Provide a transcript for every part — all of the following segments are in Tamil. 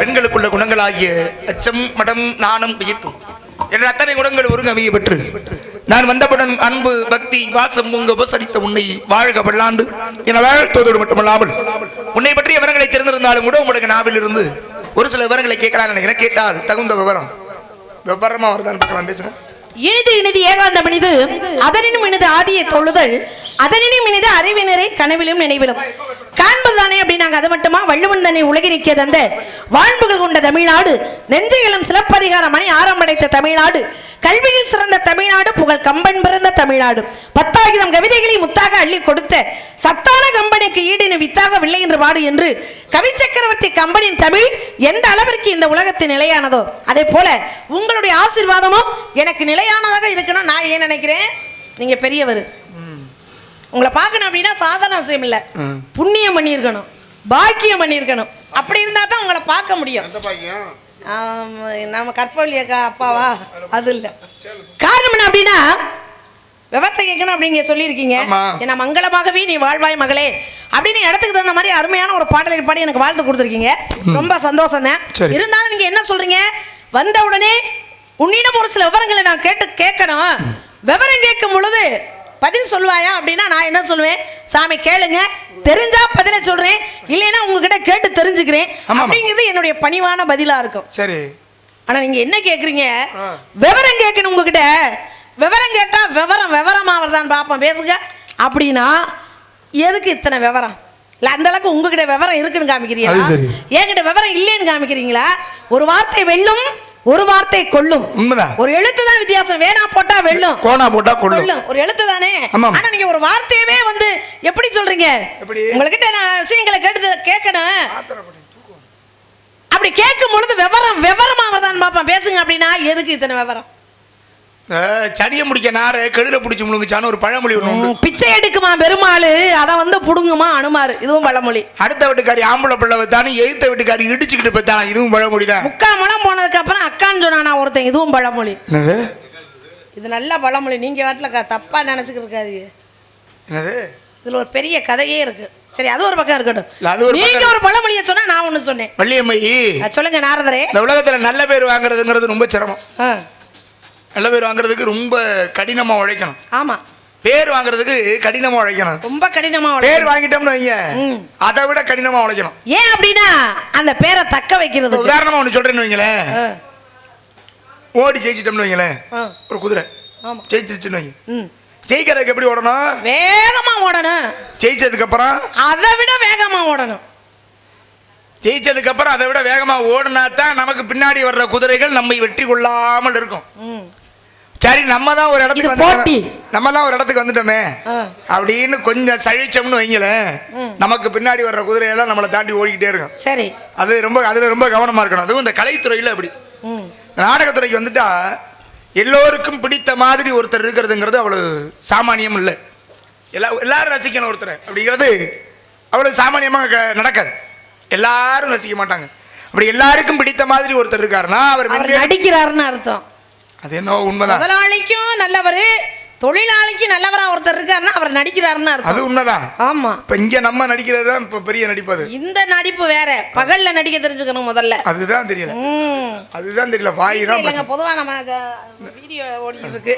பெண்களுக்குள்ள குணங்களாகிய அச்சம், மடம், நாணம், வியப்பு என்ற அத்தனை குணங்கள் ஒருங்க அமைய பெற்று நான் வந்தவுடன் அன்பு, பக்தி, வாசம் உங்க உபசரித்த உன்னை வாழ்க பல்லாண்டு என வாழ்த்தோடு மட்டுமல்லாமல் உன்னை பற்றிய விவரங்களை தெரிந்திருந்தாலும் கூட உங்களுடைய நாவில் இருந்து ஒரு சில விவரங்களை கேட்கலாம் நினைக்கிறேன். கேட்டால் தகுந்த விவரமா வருதான் பார்க்கலாம். பேசுங்க. இனிது இனிது ஏகாந்தம் இனிது அதனினும் இனிது ஆதியை தொழுதல் அதனினும் இனிது அறிவினரை கனவிலும் நினைவிலும் காண்பதுதானே அப்படின்னாங்க. அது மட்டுமா வள்ளுவன் தன்னை உலகி நிற்கிய தந்த வாழ்வுகள் கொண்ட தமிழ்நாடு, நெஞ்சையிலும் சிலப்பதிகார மணி ஆரம்படைத்த தமிழ்நாடு, கல்வியில் சிறந்த தமிழ்நாடு, புகழ் கம்பன் பிறந்த தமிழ்நாடு, 10,000 கவிதைகளை முத்தாக அள்ளி கொடுத்த சத்தான கம்பனுக்கு ஈடின வித்தாக வில்லை என்று பாடு என்று கவி சக்கரவர்த்தி கம்பனின் தமிழ் எந்த அளவிற்கு இந்த உலகத்தில் நிலையானதோ அதே போல உங்களுடைய ஆசீர்வாதமும் எனக்கு நிலையானதாக இருக்கணும். நான் ஏன் நினைக்கிறேன், நீங்க பெரியவர், உங்களை பார்க்கணும் அப்படின்னா சாதாரண விஷயம் இல்ல, புண்ணியம் பண்ணியிருக்கணும், பாக்கியம் பண்ணியிருக்கணும். அப்படி இருந்தா தான் உங்களை பார்க்க முடியும். நம்ம கற்பவழி அக்கா அப்பாவா அது இல்ல. காரணம் என்ன அப்படின்னா விவரத்தை கேட்கணும் அப்படிங்க சொல்லியிருக்கீங்க. ஏன்னா மங்களமாகவே நீ வாழ்வாய் மகளே அப்படின்னு இடத்துக்கு தகுந்த மாதிரி அருமையான ஒரு பாடலை பாடி எனக்கு வாழ்த்து கொடுத்துருக்கீங்க. ரொம்ப சந்தோஷம் தான். இருந்தாலும் நீங்க என்ன சொல்றீங்க, வந்த உடனே உன்னிடம் ஒரு சில விவரங்களை நான் கேட்கணும், விவரம் கேட்கும் பொழுது பதில் சொல்லுவாயா அப்படின்னா நான் என்ன சொல்லுவேன், சாமி கேளுங்க, தெரிஞ்சா பதில சொல்றேன், இல்லைன்னா உங்ககிட்ட கேட்டு தெரிஞ்சுக்கிறேன் அப்படிங்கிறது என்னுடைய பணிவான பதிலா இருக்கும். சரி. ஆனா நீங்க என்ன கேக்குறீங்க, விவரம் கேட்கணும் உங்ககிட்ட, விவரம் கேட்டா விவரமா வருதான் பாப்போம் பேசுங்க அப்படின்னா எதுக்கு இத்தனை விவரம்? இல்ல அந்த அளவுக்கு உங்ககிட்ட விவரம் இருக்குன்னு காமிக்கிறீங்களா, என்கிட்ட விவரம் இல்லைன்னு காமிக்கிறீங்களா? ஒரு வார்த்தை வெல்லும், ஒரு வார்த்தை கொல்லும். ஒரு எழுத்து தான் வித்தியாசம். வேணா போட்டா வெல்லும், கோணா போட்டா கொல்லும். ஒரு எழுத்து தானே. ஆனா நீங்க ஒரு வார்த்தையவே வந்து எப்படி சொல்றீங்க? உங்ககிட்ட நான் விஷயங்களை கேட்கணும். அப்படி கேட்கும் பொழுது விவரமா தான் பாப்பா பேசுங்க அப்படின்னா எதுக்கு இத்தனை விவரம்? சடிய முடிக்க நார கெடுல பிடிச்சி முழுங்குச்சான்னு ஒரு பழமொழி ஒண்ணு. பிச்சை எடுக்குமா பெருமாள், அதை வந்து புடுங்குமா அனுமாரு, இதுவும் பழமொழி. அடுத்த வீட்டுக்காரி ஆம்பளை பிள்ளை வைத்தானு எதிர்த்த வீட்டுக்காரி இடிச்சுக்கிட்டு பார்த்தானா, இதுவும் பழமொழி தான். 3/4 முழம் போனதுக்கு அப்புறம் அக்கான்னு சொன்னானா ஒருத்தன், இதுவும் பழமொழி. இது நல்ல பழமொழி. நீங்க வாட்டில தப்பா நினைச்சுக்கிட்டு இருக்காது. இதுல ஒரு பெரிய கதையே இருக்கு. சரி, அது ஒரு பக்கம் இருக்கட்டும். நீங்க ஒரு பழமொழியை சொன்னா நான் ஒண்ணு சொன்னேன். வள்ளியம்மை சொல்லுங்க நாரதரே. இந்த உலகத்துல நல்ல பேர் வாங்குறதுங்கிறது ரொம்ப சிரமம். நல்ல பேர் வாங்குறதுக்கு ரொம்ப கடினமா உழைக்கணும். ஆமா, பேர் வாங்குறதுக்கு கடினமா உழைக்கணும், ரொம்ப கடினமா. பேர் வாங்கிட்டோம்னு வைங்க, அதை விட கடினமா உழைக்கணும். ஏன் அப்படின்னா அந்த பேரை தக்க வைக்கிறது. உதாரணமா ஒண்ணு சொல்றேன்னு வைங்களேன், ஓடி ஜெயிச்சிட்டோம்னு வைங்களேன், ஒரு குதிரை ஜெயிச்சிருச்சுன்னு வைங்க, ஜெயிக்கிறதுக்கு எப்படி ஓடணும்? வேகமா ஓடணும். ஜெயிச்சதுக்கு அப்புறம் அதை விட வேகமா ஓடணும். ஜெயிச்சதுக்கு அப்புறம் அதை விட வேகமா ஓடினா தான் நமக்கு பின்னாடி வர்ற குதிரைகள் நம்மை வெற்றி கொள்ளாமல் இருக்கும். சரி, நம்ம தான் ஒரு இடத்துக்கு வந்துட்டோமே அப்படின்னு கொஞ்சம் சழிச்சோம்னு வைங்களேன், நமக்கு பின்னாடி வர்ற குதிரையெல்லாம் நம்மளை தாண்டி ஓடிக்கிட்டே இருக்கும். சரி, அதுல ரொம்ப கவனமா இருக்கணும். அதுவும் இந்த கலைத்துறையில அப்படி. நாடகத்துறைக்கு வந்துட்டா எல்லோருக்கும் பிடித்த மாதிரி ஒருத்தர் இருக்கிறதுங்கிறது அவ்வளவு சாமானியம் இல்லை. எல்லாரும் ரசிக்கணும் ஒருத்தர் அப்படிங்கிறது அவ்வளவு சாமானியமாக நடக்காது. எல்லாரும் ரசிக்க மாட்டாங்க. அப்படி எல்லாருக்கும் பிடித்த மாதிரி ஒருத்தர் இருக்காருன்னா அவர் நடிக்கிறாருன்னு அர்த்தம். அது என்ன உண்மைதான். முதலாளிக்கும் நல்லவர், தொழிலாளிக்கும் நல்லவரா ஒருத்தர் இருக்காருன்னா அவர் நடிக்கிறாருன்னு அர்த்தம். அது உண்மைதான். ஆமா, இப்ப இங்க நம்ம நடிக்கிறது தான் இப்ப பெரிய நடிப்பு. இந்த நடிப்பு வேற, பகல்ல நடிக்க தெரிஞ்சுக்கணும் முதல்ல. அதுதான் தெரியல, அதுதான் தெரியல. வாய் தான் பொதுவா நம்ம வீடியோ ஓடிட்டு இருக்கு.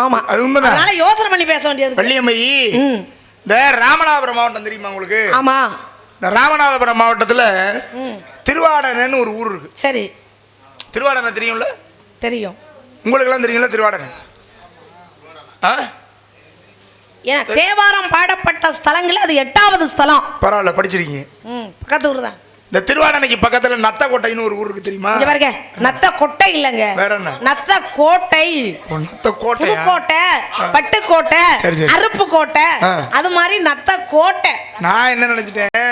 ஆமா, அது உண்மைதான். அதனால யோசனை பண்ணி பேச வேண்டியது. வள்ளியம்மை, இந்த ராமநாதபுரம் மாவட்டம் தெரியுமா உங்களுக்கு? ஆமா, இந்த ராமநாதபுரம் மாவட்டத்துல திருவாடனைன்னு ஒரு ஊர் இருக்கு. சரி, திருவாடனை தெரியும்ல? தெரியும். உங்களுக்கு எல்லாம் தெரியும்ல திருவாடனை? தேவாரம் பாடப்பட்ட ஸ்தலங்கள் அது 8வது ஸ்தலம். பரவாயில்ல, படிச்சிருக்கீங்க. பக்கத்து ஊர் தான். இந்த திருவாடனைக்கு பக்கத்துல நத்தக்கோட்டைன்னு ஒரு ஊர் இருக்கு தெரியுமா? இங்க பாருங்க, நத்தக்கோட்டை இல்லங்க, வேற என்ன? நத்தக்கோட்டை. நத்தக்கோட்டை, புதுக்கோட்டை, பட்டுக்கோட்டை, அருப்புக்கோட்டை, அது மாதிரி நத்தக்கோட்டை. நான் என்ன நினைச்சிட்டேன்,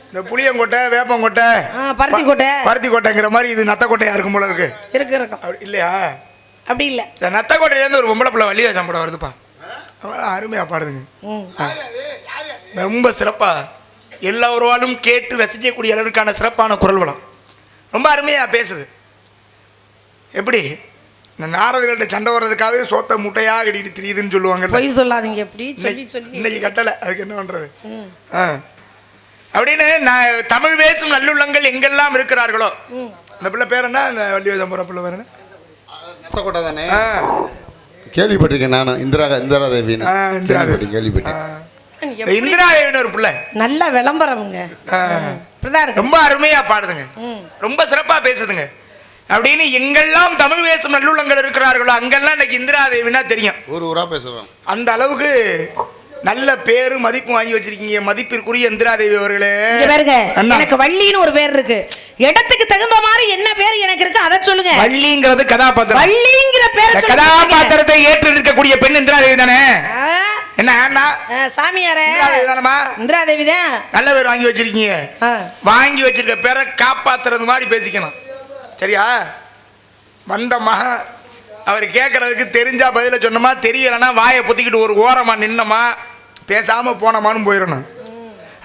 இந்த புளியங்கோட்டை, வேப்பங்கோட்டை, பருத்திக்கோட்டைங்கிற மாதிரி இது நத்தக்கோட்டையா இருக்கும் போல இருக்கு. இருக்கு இல்லையா? அப்படி இல்ல. நத்தக்கோட்டையில இருந்து ஒரு பொம்பளை பிள்ளை வள்ளிவாசம் படம் வருதுப்பா, அருமையா பாடுதுங்க. ரொம்ப சிறப்பா எல்லோராலும் கேட்டு ரசிக்கக்கூடிய அளவிற்கான சிறப்பான குரல் வளம், ரொம்ப அருமையா பேசுது. எப்படி இந்த நாரதர்கள்ட்ட சண்டை வர்றதுக்காகவே சோத்த முட்டையா கட்டிட்டு தெரியுதுன்னு சொல்லுவாங்க. போய் சொல்லாதீங்க. எப்படி இன்னைக்கு கட்டலை, அதுக்கு என்ன பண்றது? அப்படின்னு நான் தமிழ் பேசும் நல்லுள்ளங்கள் எங்கெல்லாம் இருக்கிறார்களோ. இந்த பிள்ளை பேர் என்ன? இந்த வள்ளி போற பிள்ளை பேர் என்ன? நத்தக்கோட்டை தானே? கேள்விப்பட்டிருக்கேன் நான். இந்திரா தேவி கேள்விப்பட்டேன். இந்திரா தேவின்னு ஒரு பிள்ளை நல்ல விளம்பரம்ங்க. ரொம்ப அருமையா பாடுதுங்க, ரொம்ப சிறப்பா பேசுதுங்க. அப்படின்னு எங்கெல்லாம் தமிழ் பேசும் நல்லுள்ளங்கள் இருக்கிறார்களோ அங்கெல்லாம் இன்னைக்கு இந்திரா தேவினா தெரியும். ஒரு ஊரா பேசுவேன். அந்த அளவுக்கு நல்ல பேரு மதிப்பு வாங்கி வச்சிருக்கீங்க மதிப்பிற்குரிய இந்திரா தேவி அவர்களே. எனக்கு வள்ளின்னு ஒரு பேர் இருக்கு. இடத்துக்கு தகுந்த மாதிரி என்ன பேர் எனக்கு இருக்கு அதை சொல்லுங்க. வள்ளிங்கிறது கதாபாத்திரம். வள்ளிங்கிற பேர் கதாபாத்திரத்தை ஏற்று இருக்கக்கூடிய பெண் இந்திரா தேவி தானே? என்ன சாமியாரே? இந்திரா தேவி தான். நல்ல பேர் வாங்கி வச்சிருக்கீங்க. வாங்கி வச்சிருக்க பேரை காப்பாத்துறது மாதிரி பேசிக்கணும், சரியா? வந்த மகன் அவர் கேட்கறதுக்கு தெரிஞ்சா பதில சொன்னோமா, தெரியலன்னா வாயை பொத்திக்கிட்டு ஒரு ஓரமா நின்னமா பேசாம போனமான்னு போயிடணும்.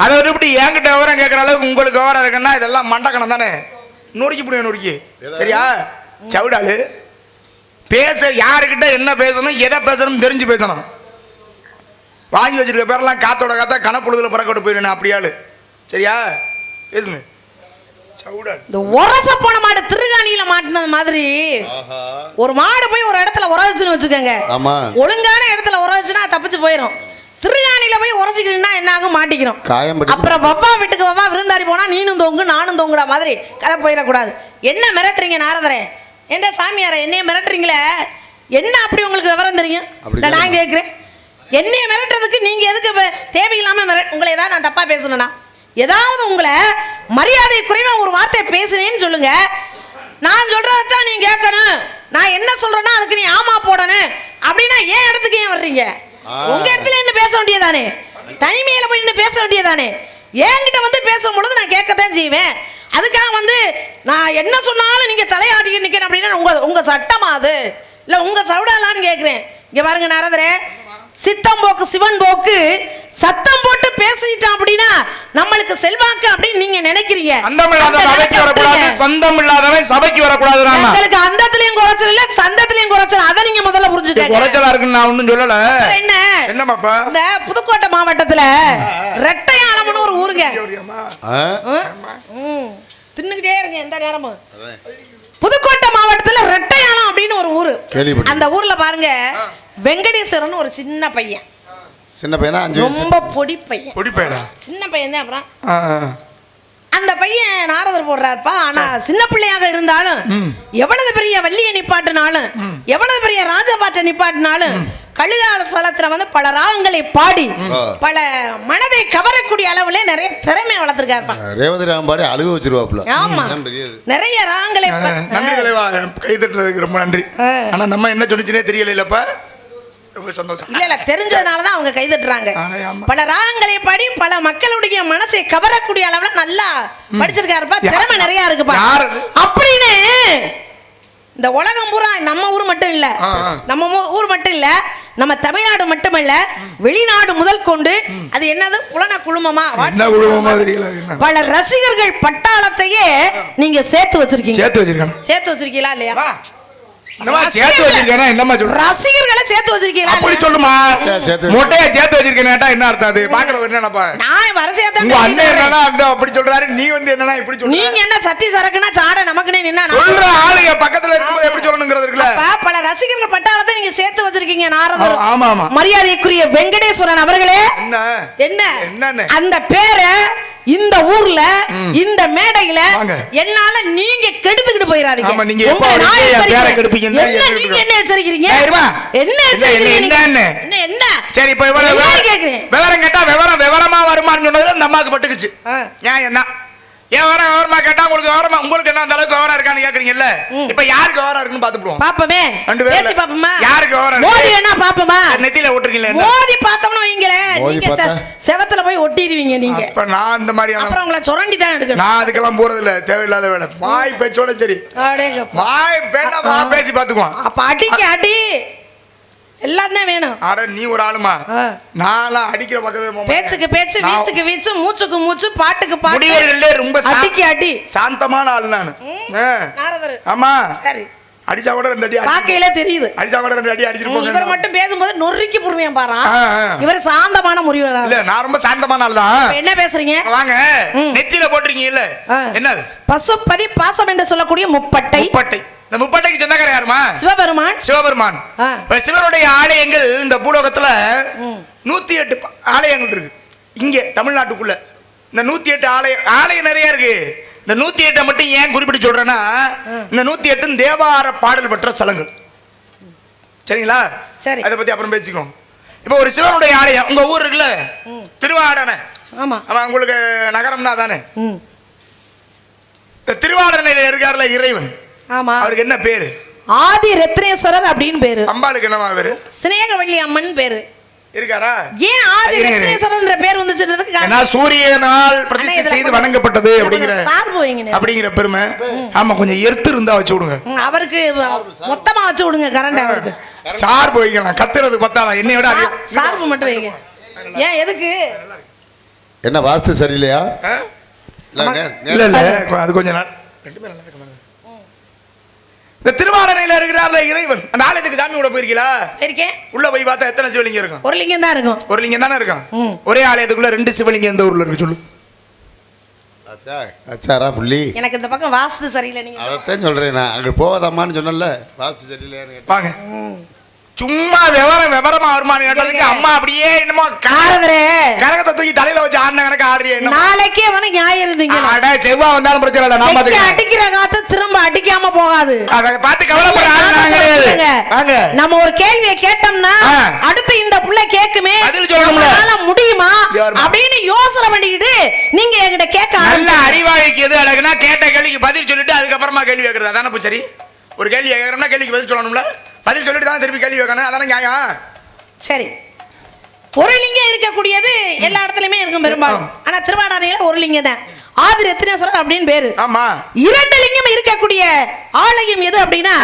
அதை விட்டு என்கிட்ட விவரம் கேட்கற அளவுக்கு உங்களுக்கு விவரம் இருக்குன்னா இதெல்லாம் மண்டக்கணம் தானே. நொறுக்கி போடுவேன் நொறுக்கி, சரியா? சவுடாலு பேச யாருக்கிட்ட என்ன பேசணும் எதை பேசணும் தெரிஞ்சு பேசணும். வாங்கி வச்சிருக்க பேரெல்லாம் காத்தோட காத்தா கணப்பொழுதுல பறக்கட்டு போயிடுவேன் அப்படியாளு, சரியா? பேசுங்க. இந்த உரச போன மாடு திருகாணியில மாட்டினது மாதிரி ஒரு மாடு போய் ஒரு இடத்துல உரச்சுன்னு வச்சுக்கோங்க, ஒழுங்கான இடத்துல உரச்சுன்னா தப்பிச்சு போயிடும். திருகாணியில போய் உரசிக்கணும்னா என்ன ஆகும்? மாட்டிக்கிறோம். அப்புறம் வவ்வா வீட்டுக்கு வவ்வா விருந்தாடி போனா நீனும் தொங்கு நானும் தொங்குற மாதிரி கதை போயிடக்கூடாது. என்ன மிரட்டுறீங்க நாரதரே? என்ன சாமியார என்னைய மிரட்டுறீங்களே? என்ன அப்படி உங்களுக்கு விவரம் தெரியும்? நான் கேட்கிறேன், என்னைய மிரட்டுறதுக்கு நீங்க எதுக்கு தேவையில்லாம உங்களை ஏதாவது நான் தப்பா பேசணும்னா ஏதாவது உங்களை மரியாதை குறைவா ஒரு வார்த்தை பேசுறேன்னு சொல்லுங்க. நான் சொல்றதான் நீங்க கேட்கணும். நான் என்ன சொல்றேன்னா அதுக்கு நீ ஆமா போடணும். அப்படின்னா ஏன் இடத்துக்கு ஏன் வர்றீங்க? உங்க இடத்துல என்ன பேச வேண்டியதானே? தனிமையில போய் என்ன பேச வேண்டியதானே? என்கிட்ட வந்து பேசும் பொழுது நான் கேட்கத்தான் செய்வேன். அதுக்காக நான் என்ன சொன்னாலும் நீங்க தலையாட்டிக்கிட்டு நிக்கணும் அப்படின்னா உங்க சட்டமா அது இல்ல உங்க சவுடாலான்னு கேட்கிறேன். இங்க பாருங்க நாரதரே, சித்தம் போக்கு சிவன் போக்கு சத்தம் போட்டு பேசிட்டான் அப்படின்னா நம்மளுக்கு செல்வாக்கு அப்படின்னு நீங்க நினைக்கிறீங்க. சந்தம் இல்லாதவன் சபைக்கு வரக்கூடாது. உங்களுக்கு அந்தத்திலயும் குறைச்சல் இல்ல சந்தத்திலயும் குறைச்சல். அதை நீங்க முதல்ல புரிஞ்சுக்கங்க. குறைச்சலா இருக்குன்னு நான் ஒண்ணும் சொல்லல. என்ன என்னமாப்பா? இந்த புதுக்கோட்டை மாவட்டத்துல ரெட்டையானம்னு ஒரு ஊருங்க. தின்னுகிட்டே இருங்க எந்த நேரமும். புதுக்கோட்டை மாவட்டத்துல ரெட்டையானம் அப்படின்னு ஒரு ஊரு. அந்த ஊர்ல பாருங்க வெங்கடேஸ்வரன் ஒரு சின்ன பையன். சின்ன பையனா? ரொம்ப பொடி பையன். பொடி பையனா? சின்ன பையன் தான். அப்புறம் அந்த பையன் நாரதர் போடுறாருப்பா. ஆனா சின்ன பிள்ளையாக இருந்தாலும் எவ்வளவு பெரிய வள்ளியை நிப்பாட்டினாலும் எவ்வளவு பெரிய ராஜபாட்டை நிப்பாட்டினாலும் கழுகால சலத்துல பல ராகங்களை பாடி பல மனதை கவரக்கூடிய அளவுல நிறைய திறமை வளர்த்திருக்காருப்பா. ரேவதி ராகம் பாடி அழுக வச்சிருவாப்ல. ஆமா, நிறைய ராகங்களை. நன்றி தலைவா, கை தட்டுறதுக்கு ரொம்ப நன்றி. ஆனா நம்ம என்ன சொல்லிச்சுனே தெரியல இல்லப்பா. ரொம்ப சந்தோஷம். இல்ல தெரிஞ்சதுனாலதான் அவங்க கை தட்டுறாங்க. பல ராகங்களை பாடி பல மக்களுடைய மனசை கவரக்கூடிய அளவுல நல்லா படிச்சிருக்காருப்பா. திறமை நிறைய இருக்குப்பா. அப்படின்னு இந்த உலகம் பூரா நம்ம ஊர் மட்டும் இல்ல, நம்ம ஊர் மட்டும் இல்ல, நம்ம தமிழ்நாடு மட்டுமல்ல வெளிநாடு முதல் கொண்டு அது என்னது புலன குழுமமா பல ரசிகர்கள் பட்டாளத்தையே நீங்க சேர்த்து வச்சிருக்கீங்களா இல்லையா? ரசிகர்களை சேர்த்து வச்சிருக்கீங்களா? அப்படி சொல்லுமா, மொட்டையை சேர்த்து வச்சிருக்கேன் என்ன அர்த்தம்? அது பாக்குறவங்க என்னப்பா? நான் வரிசையா உங்க அண்ணன் என்னன்னா அந்த அப்படி சொல்றாரு, நீ என்னன்னா இப்படி சொல்ற. நீங்க என்ன சட்டி சரக்குனா சாட நமக்குனே நின்னா சொல்ற ஆளுங்க பக்கத்துல இருக்கும்போது எப்படி சொல்லணும்ங்கிறது இருக்குல. பல ரசிகர்கள் பட்டாளத்தை நீங்க சேர்த்து வச்சிருக்கீங்க நாரதர். ஆமா ஆமா. மரியாதைக்குரிய வெங்கடேஸ்வரன் அவர்களே, என்ன அந்த பேரை இந்த ஊர்ல இந்த மேடையில என்னால நீங்க கெடுத்துக்கிட்டு போயிடாதீங்க. ஆமா, நீங்க எப்ப பேரை கெடுப்பீங்க? நீங்க என்ன எச்சரிக்கிறீங்க? என்ன எச்சரிக்கிறீங்க? என்ன சரி இப்ப விவரம் கேட்டா விவரமா வருமான்னு சொன்னது அந்த அம்மாக்கு பட்டுக்குச்சு. ஏன் என்ன ஏன் விவரமா கேட்டா உங்களுக்கு என்ன அந்த அளவுக்கு விவரம் இருக்கான்னு கேக்குறீங்கல்ல. இப்ப யாருக்கு விவரம் இருக்குன்னு பாத்துப்போம். பாப்பமே பேசி பாப்போமா? யாருக்கு விவரம்? மோதி என்ன பாப்போமா? நெத்தியில ஒட்டுறீங்களா? மோதி பார்த்தோம்னா வைங்களே, நீங்க செவத்துல போய் ஒட்டிடுவீங்க. நீங்க அப்ப நான் அந்த மாதிரி அப்புறம் உங்களை சுரண்டி தான் எடுக்கணும். நான் அதுக்கெல்லாம் போறது இல்ல, தேவையில்லாத வேலை. வாய் பேச்சோட சரி, வாய் பேச பேசி பாத்துக்குவோம். அப்ப அடிக்க அடி எல்லாம் தான் வேணும். அட நீ ஒரு ஆளுமா? நான்லாம் அடிக்கிற பக்கமே பேச்சுக்கு பேச்சு வீச்சுக்கு வீச்சு மூச்சுக்கு மூச்சு பாட்டுக்கு பாட்டு முடிவர்களே ரொம்ப அடிக்க அடி சாந்தமான ஆளு நானு. நாரதர். ஆமா சரி அடிச்சா கூட 2 அடி பாக்கையில தெரியுது. அடிச்சா கூட 2 அடி அடிச்சிட்டு போங்க. இவர் மட்டும் பேசும்போது நொறுக்கி புடுவேன் பாரு. இவர் சாந்தமான முறிவரா. இல்ல நான் ரொம்ப சாந்தமான ஆள் தான். என்ன பேசுறீங்க? வாங்க. நெத்தியில போட்டுறீங்க இல்ல? என்னது? பசுபதி பாசம் என்று சொல்லக்கூடிய முப்பட்டை. முப்பட்டை. இந்த முப்பட்டைக்கு சொந்தக்காரர் யாருமா? சிவபெருமான். சிவபெருமான். சிவனுடைய ஆலயங்கள் இந்த பூலோகத்துல 108 ஆலயங்கள் இருக்கு. இங்க தமிழ்நாட்டுக்குள்ள இந்த 108 ஆலயம் நிறைய இருக்கு. இந்த 108 மட்டும் ஏன் குறிப்பிட்டு சொல்றேன்னா, இந்த 108 தேவார பாடல் பெற்ற ஸ்தலங்கள். சரிங்களா? சரி, அதை பத்தி அப்புறம் பேசிக்கோ. இப்போ ஒரு சிவனுடைய ஆலயம் உங்க ஊர் இருக்குல்ல, திருவாடனை. ஆமா ஆமா, உங்களுக்கு நகரம்னா தானே. திருவாடனையில இருக்காருல இறைவன். ஆமா, அவருக்கு என்ன பேரு? ஆதி ரத்னேஸ்வரர் அப்படின்னு பேரு. அம்பாளுக்கு என்னமா பேரு? சினேகவள்ளி அம்மன் பேரு. இருக்காரா? ஏன் ஆதி ரத்னேஸ்வரர் பேர் வந்துச்சுன்றதுக்கு ஏன்னா சூரியனால் பிரதிஷ்டை செய்து வணங்கப்பட்டது அப்படிங்கிற பெருமை. ஆமா, கொஞ்சம் எர்த்து இருந்தா வச்சு விடுங்க. அவருக்கு மொத்தமா வச்சு விடுங்க கரண்ட். அவருக்கு சார்பு வைக்கலாம். கத்துறது பத்தாலாம், என்னை விட சார்பு மட்டும் வைங்க. ஏன் எதுக்கு? என்ன வாஸ்து சரியில்லையா? இல்ல இல்ல, அது கொஞ்ச நாள். இந்த திருவாடனையில இருக்கிறார்ல இறைவன், அந்த ஆலயத்துக்கு சாமி கூட போயிருக்கீங்களா? இருக்கேன். உள்ள போய் பார்த்தா எத்தனை சிவலிங்கம் இருக்கும்? ஒரு லிங்கம் தான் இருக்கும். ஒரு லிங்கம் தானே இருக்கும். ஒரே ஆலயத்துக்குள்ள 2 சிவலிங்கம் எந்த ஊர்ல இருக்கு சொல்லு? அச்சாரா புள்ளி. எனக்கு இந்த பக்கம் வாஸ்து சரியில்லை. நீங்க அதைத்தான் சொல்றேன். நான் அங்க போகாதம்மான்னு சொன்னல, வாஸ்து சரியில்லையான்னு. வாங்க, சும்மா விவரமா வருமானு கேட்டதுக்கு அம்மா அப்படியே என்னமோ கரகத்தை தூக்கி தலையில வச்சு ஆடின கணக்கு ஆடுறிய. நாளைக்கே வந்து ஞாயிறு இருந்தீங்க. செவ்வா வந்தாலும் பிரச்சனை இல்லை. நம்ம அடிக்கிற காத்து திரும்ப அடிக்காம போகாது. அதை பார்த்து கவலைப்படுறாங்க. நம்ம ஒரு கேள்வியை கேட்டோம்னா அடுத்து இந்த புள்ள கேக்குமே, பதில் சொல்லணும்ல, முடியுமா அப்படின்னு யோசனை பண்ணிக்கிட்டு நீங்க என்கிட்ட கேட்க நல்ல அறிவாளிக்கு எது அழகுனா கேட்ட கேள்விக்கு பதில் சொல்லிட்டு அதுக்கப்புறமா கேள்வி கேட்கறது. அதானே சரி? ஒரு கேள்வி கேட்கறோம்னா கேள்விக்கு பதில் சொல்லணும்ல, பதில் சொல்லிட்டு தான் திருப்பி கேள்வி வைக்கணும். அதான நியாயம். சரி, ஒரு லிங்கம் இருக்கக்கூடியது எல்லா இடத்துலயுமே இருக்கும் பெரும்பாலும். ஆனா திருவாடானையில ஒரு லிங்கம் தான், ஆதி ரத்னேஸ்வரர் அப்படின்னு பேரு. ஆமா, 2 லிங்கம் இருக்கக்கூடிய ஆலயம் எது அப்படின்னா,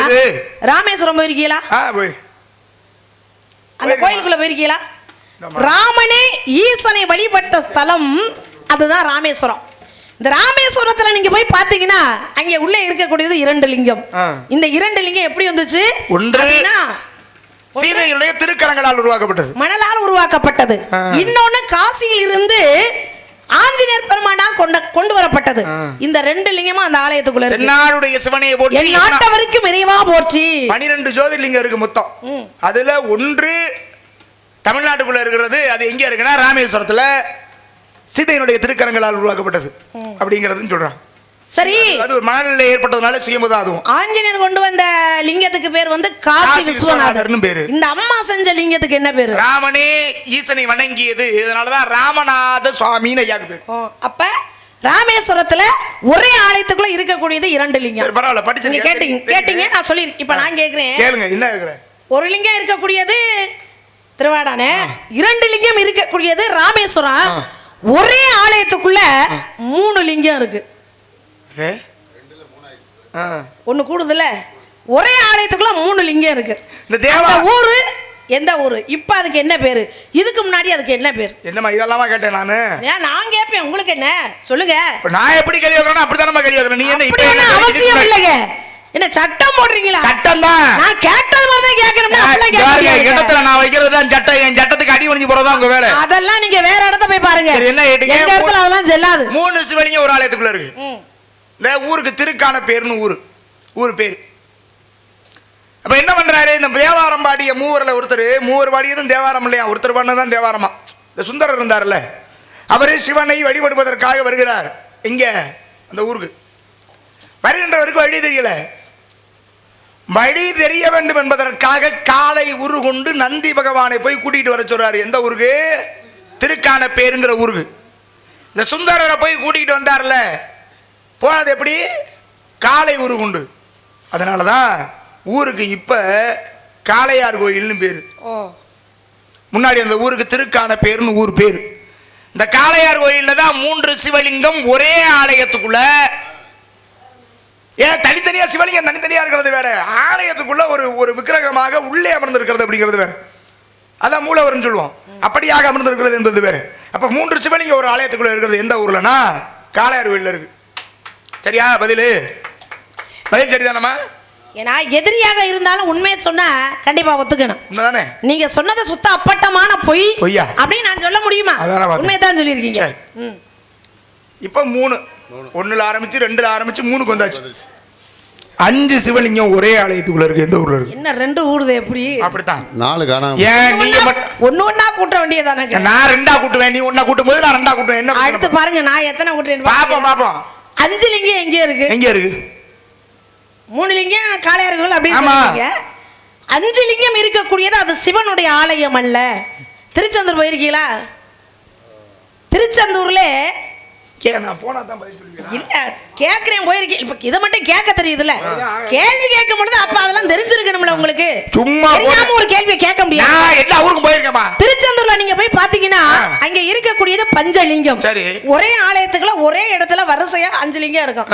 ராமேஸ்வரம் போயிருக்கீங்களா? அந்த கோயிலுக்குள்ள போயிருக்கீங்களா? ராமனே ஈசனை வழிபட்ட ஸ்தலம் அதுதான் ராமேஸ்வரம். இந்த ராமேஸ்வரத்துல நீங்க போய் பாத்தீங்கன்னா அங்க உள்ள இருக்கக்கூடியது 2 லிங்கம். இந்த 2 லிங்கம் எப்படி வந்துச்சு? ஒன்று சீதையுடைய திருக்கரங்களால் உருவாக்கப்பட்டது, மணலால் உருவாக்கப்பட்டது. இன்னொன்னு காசியில் இருந்து ஆஞ்சநேயர் பெருமானால் கொண்டு வரப்பட்டது. இந்த 2 லிங்கமும் அந்த ஆலயத்துக்குள்ள இருக்கு. தென்னாடுடைய சிவனையை போற்றி, என் நாட்டவருக்கு இறைவா போற்றி. 12 ஜோதிர்லிங்கம் இருக்கு மொத்தம். அதுல ஒன்று தமிழ்நாட்டுக்குள்ள இருக்கிறது. அது எங்க இருக்குன்னா ராமேஸ்வரத்துல சீதையினுடைய திருக்கரங்களால் உருவாக்கப்பட்டது அப்படிங்கறதுன்னு சொல்றான். சரி, அது ஒரு மனநிலை ஏற்பட்டதுனால சுயம்புதான். அதுவும் ஆஞ்சநேயர் கொண்டு வந்த லிங்கத்துக்கு பேர் வந்து காசி விஸ்வநாதர்னு பேரு. இந்த அம்மா செஞ்ச லிங்கத்துக்கு என்ன பேரு? ராமனே ஈசனை வணங்கியது, இதனாலதான் ராமநாத சுவாமின்னு ஐயாக்கு பேரு. அப்ப ராமேஸ்வரத்துல ஒரே ஆலயத்துக்குள்ள இருக்கக்கூடியது 2 லிங்கம். பரவாயில்ல, படிச்சு கேட்டீங்க, நான் சொல்லிருக்கேன். இப்ப நான் கேக்குறேன், கேளுங்க. என்ன கேக்குறேன்? ஒரு லிங்கம் இருக்கக்கூடியது திருவாடானே, 2 லிங்கம் இருக்கக்கூடியது ராமேஸ்வரம். ஒரே ஆலயத்துக்குள்ள 3 லிங்கம் இருக்கு. ஒண்ணு கூடுதல, ஒரே ஆலயத்துக்குள்ள 3 லிங்கம் இருக்கு. இந்த ஊரு எந்த ஊரு? இப்ப அதுக்கு என்ன பேரு? இதுக்கு முன்னாடி அதுக்கு என்ன பேரு? என்னமா இதெல்லாமா கேட்டேன் நானு? நான் கேட்பேன், உங்களுக்கு என்ன சொல்லுங்க. நான் எப்படி கேள்வி கேட்கறேன் அப்படிதானே கேள்வி கேட்கறேன். நீ என்ன இப்ப அவசியம் இல்லைங்க. என்ன சட்டம் போடுறீங்களா? சட்டம் தான். நான் கேட்டது மாதிரி தான் கேட்கணும்னா அப்படியே கேட்கறீங்க. இடத்துல நான் வைக்கிறது தான் சட்டம். என் சட்டத்துக்கு அடி வணிஞ்சு போறதா உங்க வேலை. அதெல்லாம் நீங்க வேற இடத்த போய் பாருங்க. என்ன கேட்டீங்க? எங்க இடத்துல அதெல்லாம் செல்லாது. 3 சிவலிங்கம் ஒரு ஆலயத்துக்குள்ள இருக்கு. இந்த ஊருக்கு திருக்கான பேர்னு ஊர் பேர். அப்ப என்ன பண்றாரு? இந்த தேவாரம் பாடிய மூவர்ல ஒருத்தர், மூவர் பாடியதும் தேவாரம் இல்லையா, ஒருத்தர் பண்ணதான் தேவாரமா. இந்த சுந்தரர் இருந்தார்ல, அவரு சிவனை வழிபடுவதற்காக வருகிறார். இங்க அந்த ஊருக்கு வருகின்றவருக்கு வழி தெரியல. வழி தெரிய வேண்டும் என்பதற்காக காலை உரு கொண்டு நந்தி பகவானை போய் கூட்டிட்டு வர சொல்றாரு. எந்த ஊருக்கு? திருக்கான பேருங்கிற ஊருக்கு. இந்த சுந்தரரை போய் கூட்டிட்டு வந்தார்ல, போனது எப்படி? காலை உரு கொண்டு. அதனாலதான் ஊருக்கு இப்ப காளையார் கோயில்னு பேரு. முன்னாடி அந்த ஊருக்கு திருக்கான பேருன்னு ஊர் பேரு. இந்த காளையார் கோயில்ல தான் 3 சிவலிங்கம் ஒரே ஆலயத்துக்குள்ள. ஏன் தனித்தனியா சிவலிங்கம் தனித்தனியா இருக்கிறது வேற, ஆலயத்துக்குள்ள ஒரு விக்கிரகமாக உள்ளே அமர்ந்திருக்கிறது அப்படிங்கிறது வேற. அதான் மூலவர்னு சொல்லுவோம். அப்படியாக அமர்ந்திருக்கிறது என்பது வேற. அப்ப 3 சிவலிங்கம் ஒரு ஆலயத்துக்குள்ள இருக்கிறது எந்த ஊர்லனா காளையார் கோயில்ல இருக்கு. சரியா? பதில் சரிதானம்மா? ஏன்னா எதிரியாக இருந்தாலும் உண்மையை சொன்னா கண்டிப்பா ஒத்துக்கணும். உண்மைதானே? நீங்க சொன்னதை சுத்த அப்பட்டமான பொய்யா அப்படின்னு நான் சொல்ல முடியுமா? உண்மையதான் சொல்லியிருக்கீங்க. இப்ப 3 1ல ஆரம்பிச்சு 2ல ஆரம்பிச்சு 3க்கு வந்தாச்சு. 5 சிவலிங்கம் ஒரே ஆலயத்துக்குள்ள இருக்கு. எந்த ஊர்ல இருக்கு? என்ன 2 ஊடுது எப்படி? அப்படித்தான் 4 காணாம. ஏன் நீங்க ஒண்ணா கூட்ட வேண்டியதானே? நான் 2ஆ கூட்டுவேன், நீ 1ஆ கூட்டும் போது நான் 2ஆ கூட்டுவேன். என்ன அடுத்து பாருங்க நான் எத்தனை கூட்டுறேன் பாப்போம். 5 லிங்கம் எங்க இருக்கு? 3 லிங்கம் காளையார்கள் அப்படின்னு சொல்றீங்க. 5 லிங்கம் இருக்கக்கூடியது அது சிவனுடைய ஆலயம் அல்ல. திருச்செந்தூர் போயிருக்கீங்களா? திருச்செந்தூர்ல நான் போனா தான் பதில் சொல்லுவீங்க. இல்ல கேக்குறேன், போயிருக்கேன். இப்ப இத மட்டும் கேட்க தெரியுதுல, கேள்வி கேட்கும் பொழுது அப்ப அதெல்லாம் தெரிஞ்சிருக்கணும்ல உங்களுக்கு. சும்மா தெரியாம ஒரு கேள்வி கேட்க முடியாது. நான் எல்லா ஊருக்கும் போயிருக்கேமா. திருச்செந்தூர்ல நீங்க போய் பாத்தீங்கன்னா அங்க இருக்கக்கூடியது பஞ்சலிங்கம். ஒரே ஆலயத்துக்குள்ள ஒரே இடத்துல வரிசையா 5 லிங்கம் இருக்கும்.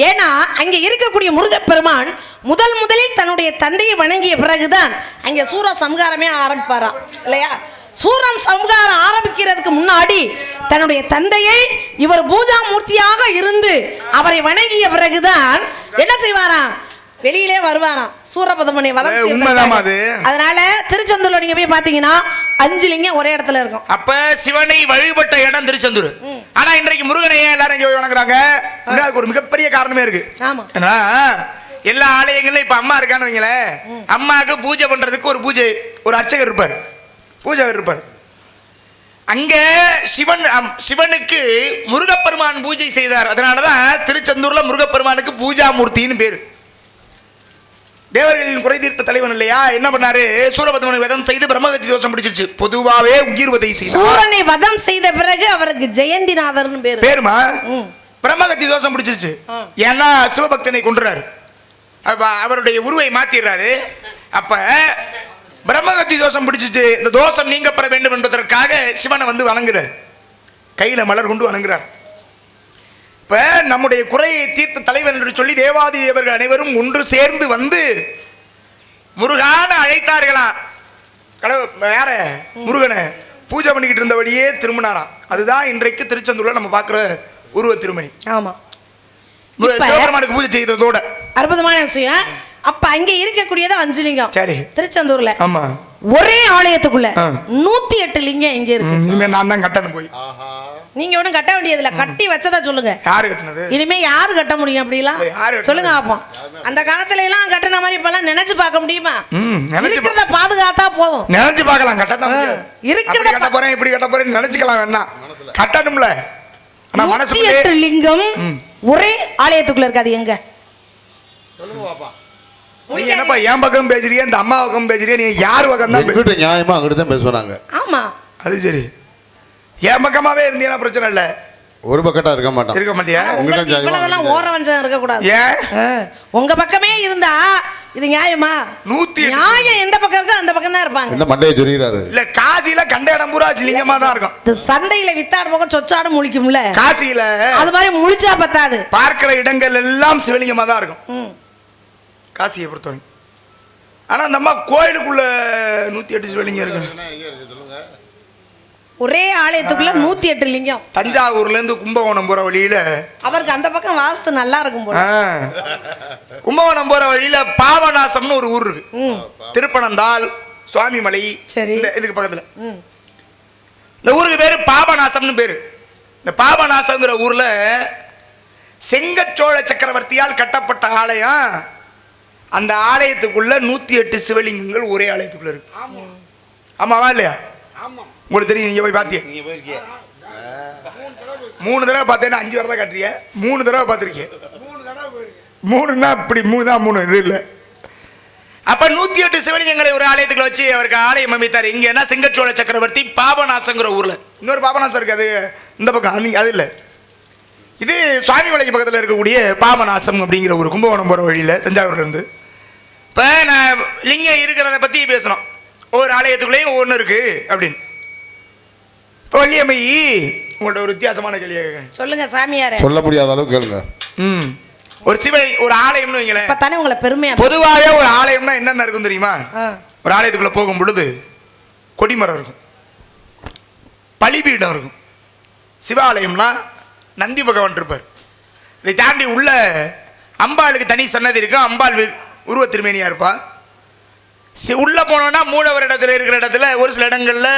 ஏன்னா அங்க இருக்கக்கூடிய முருகப்பெருமான் முதலில் தன்னுடைய தந்தையை வணங்கிய பிறகுதான் அங்க சூர சம்ஹாரமே ஆரம்பிப்பாராம் இல்லையா? சூரன் சம்ஹாரம் ஆரம்பிக்கிறதுக்கு முன்னாடி தன்னுடைய தந்தையை இவர் பூஜா மூர்த்தியாக இருந்து அவரை வணங்கிய பிறகுதான் என்ன செய்வாராம்? வெளியிலே வருவாராம் சூரபதமனை வதம் செய்ய. அதனால திருச்செந்தூர்ல நீங்க போய் பாத்தீங்கன்னா 5 லிங்கம் ஒரே இடத்துல இருக்கும். அப்ப சிவனை வழிபட்ட இடம் திருச்செந்தூர். ஆனா இன்றைக்கு முருகனை எல்லாரும் இங்க வணங்குறாங்க. அதுக்கு ஒரு மிகப்பெரிய காரணமே இருக்கு. ஆமா. எல்லா ஆலயங்களும் இப்ப அம்மா இருக்கான்னு வைங்களேன், அம்மாவுக்கு பூஜை பண்றதுக்கு ஒரு அர்ச்சகர் இருப்பார், பூஜைவர் இருப்பார். அங்க சிவனுக்கு முருகப்பெருமான் பூஜை செய்தார். அதனாலதான் திருச்செந்தூர்ல முருகப்பெருமானுக்கு பூஜா மூர்த்தின்னு பேரு. தேவர்களின் குறை தீர்த்த தலைவன் இல்லையா? என்ன பண்ணாரு? சூரபத்மனை வதம் செய்து பிரம்மகத்தி தோஷம் பிடிச்சிருச்சு. பொதுவாவே உயிர்வதை செய்தார். சூரனை வதம் செய்த பிறகு அவருக்கு ஜெயந்திநாதர்னு பேருமா? பிரம்மகத்தி தோஷம் பிடிச்சிருச்சு. ஏன்னா சிவபக்தனை கொன்றாரு, அவருடைய உருவை மாத்திடுறாரு. அப்ப பிரம்மகத்தி தோஷம் பிடிச்சிச்சு. இந்த தோஷம் நீங்கப்பட வேண்டும் என்பதற்காக சிவனை வந்து வணங்குறார், கையில மலர் கொண்டு வணங்குறார். இப்ப நம்முடைய குறையை தீர்த்த தலைவன் என்று சொல்லி தேவாதி தேவர்கள் அனைவரும் ஒன்று சேர்ந்து வந்து முருகான அழைத்தார்களாம். வேற முருகனை பூஜை பண்ணிக்கிட்டு இருந்தபடியே திரும்பினாராம். அதுதான் இன்றைக்கு திருச்செந்தூர்ல நம்ம பார்க்கிற உருவ திருமணி. ஆமா, சிவபெருமானுக்கு பூஜை செய்ததோட அற்புதமான விஷயம். அப்ப அங்க இருக்கக்கூடியது 5 லிங்கம். சரி, திருச்செந்தூர்ல ஆமா ஒரே ஆலயத்துக்குள்ள 108 லிங்கம் எங்க இருக்கு? இனிமே நான் தான் கட்டணும் போய். நீங்க ஒண்ணும் கட்ட வேண்டியது இல்ல, கட்டி வச்சதா சொல்லுங்க. யாரு கட்டினது? இனிமே யாரு கட்ட முடியும் அப்படிலாம் சொல்லுங்க பாப்போம். அந்த காலத்துல எல்லாம் கட்டின மாதிரி இப்பெல்லாம் நினைச்சு பார்க்க முடியுமா? இருக்கிறத பாதுகாத்தா போதும். நினைச்சு பார்க்கலாம், கட்டதான் இருக்கிறத கட்ட போறேன் இப்படி கட்ட போறேன் நினைச்சுக்கலாம். வேணா கட்டணும்ல. ஆனா 108 லிங்கம் ஒரே ஆலயத்துக்குள்ள இருக்காது. எங்க சொல்லுங்க பாப்பா. நீ என்னப்பா என் பக்கம் பேசுறியா இந்த அம்மா பக்கம் பேசுறியா? நீ யார் பக்கம் தான் எங்கிட்ட நியாயமா அங்கிட்ட தான் பேசுவாங்க. ஆமா, அது சரி. என் பக்கமாவே இருந்தீனா பிரச்சனை இல்ல. ஒரு பக்கட்டா இருக்க மாட்டியா? இவ்வளவுலாம் ஓர வஞ்சம் இருக்க கூடாது. ஏன் உங்க பக்கமே இருந்தா இது நியாயமா? நியாயம் எந்த பக்கம் இருக்கோ அந்த பக்கம் தான் இருப்பாங்க. என்ன மண்டையை சொரிறாரு? இல்ல காசியில கண்ட இடம் பூரா லிங்கமா தான் இருக்கும். இந்த சண்டையில வித்தாடு பக்கம் சொச்சாடு முழிக்கும்ல காசியில, அது மாதிரி முழிச்சா பத்தாது. பார்க்கிற இடங்கள் எல்லாம் சிவலிங்கமா தான் இருக்கும் காசியை பொறுத்தவரை. ஆனா அந்த அம்மா கோயிலுக்குள்ள 108 சிவலிங்கம் இருக்கு. ஒரே ஆலயத்துக்குள்ள 108 லிங்கம். தஞ்சாவூர்ல இருந்து கும்பகோணம் போற வழியில அவருக்கு அந்த பக்கம் வாஸ்து நல்லா இருக்கும் போல. கும்பகோணம் போற வழியில பாபநாசம்னு ஒரு ஊர் இருக்கு. திருப்பனந்தாள் சுவாமிமலை இதுக்கு பக்கத்துல. இந்த ஊருக்கு பேரு பாபநாசம்னு பேரு. இந்த பாபநாசம்ங்கிற ஊர்ல செங்கச்சோழ சக்கரவர்த்தியால் கட்டப்பட்ட ஆலயம். அந்த ஆலயத்துக்குள்ள 108 சிவலிங்கங்கள் ஒரே ஆலயத்துக்குள்ள இருக்கு. ஆமாவா இல்லையா? உங்களுக்கு தெரியும், நீங்க போய் பாத்திய. 3 தடவை பார்த்தேன்னா 5 வரை தான் கட்டுறிய. 3 தடவை பார்த்திருக்கேன். 3னா இப்படி 3 தான் 3 இது இல்ல. அப்ப 108 சிவலிங்கங்களை ஒரு ஆலயத்துக்குள்ள வச்சு அவருக்கு ஆலயம் அமைத்தார். இங்க என்ன செங்கச்சோழ சக்கரவர்த்தி பாபநாசங்கிற ஊர்ல. இன்னொரு பாபநாசம் இருக்கு, அது இந்த பக்கம். அது இல்ல, இது சுவாமிமலைக்கு பக்கத்தில் இருக்கக்கூடிய பாபநாசம் அப்படிங்கிற ஒரு கும்பகோணம் போற வழியில தஞ்சாவூர்ல இருந்து. இப்ப நான் லிங்கம் இருக்கிறத பத்தி பேசணும். ஒவ்வொரு ஆலயத்துக்குள்ளேயும் ஒவ்வொன்று இருக்கு அப்படின்னு. வள்ளியம்மை, உங்கள்ட்ட ஒரு வித்தியாசமான கேள்வி சொல்லுங்க சாமியாரே. சொல்ல முடியாத அளவுக்கு கேளுங்க. ஒரு ஒரு ஆலயம்னு வைங்களேன். தானே உங்களை பெருமையா. பொதுவாகவே ஒரு ஆலயம்னா என்னென்ன இருக்கும் தெரியுமா? ஒரு ஆலயத்துக்குள்ள போகும் பொழுது கொடிமரம் இருக்கும், பலிபீடம் இருக்கும். சிவாலயம்னா நந்தி பகவான் இருப்பார். இதை தாண்டி உள்ள அம்பாளுக்கு தனி சன்னதி இருக்கும். அம்பாள் உருவ திருமேனியா இருப்பா. உள்ள போனோம்னா மூலவர் இடத்துல இருக்கிற இடத்துல ஒரு சில இடங்கள்ல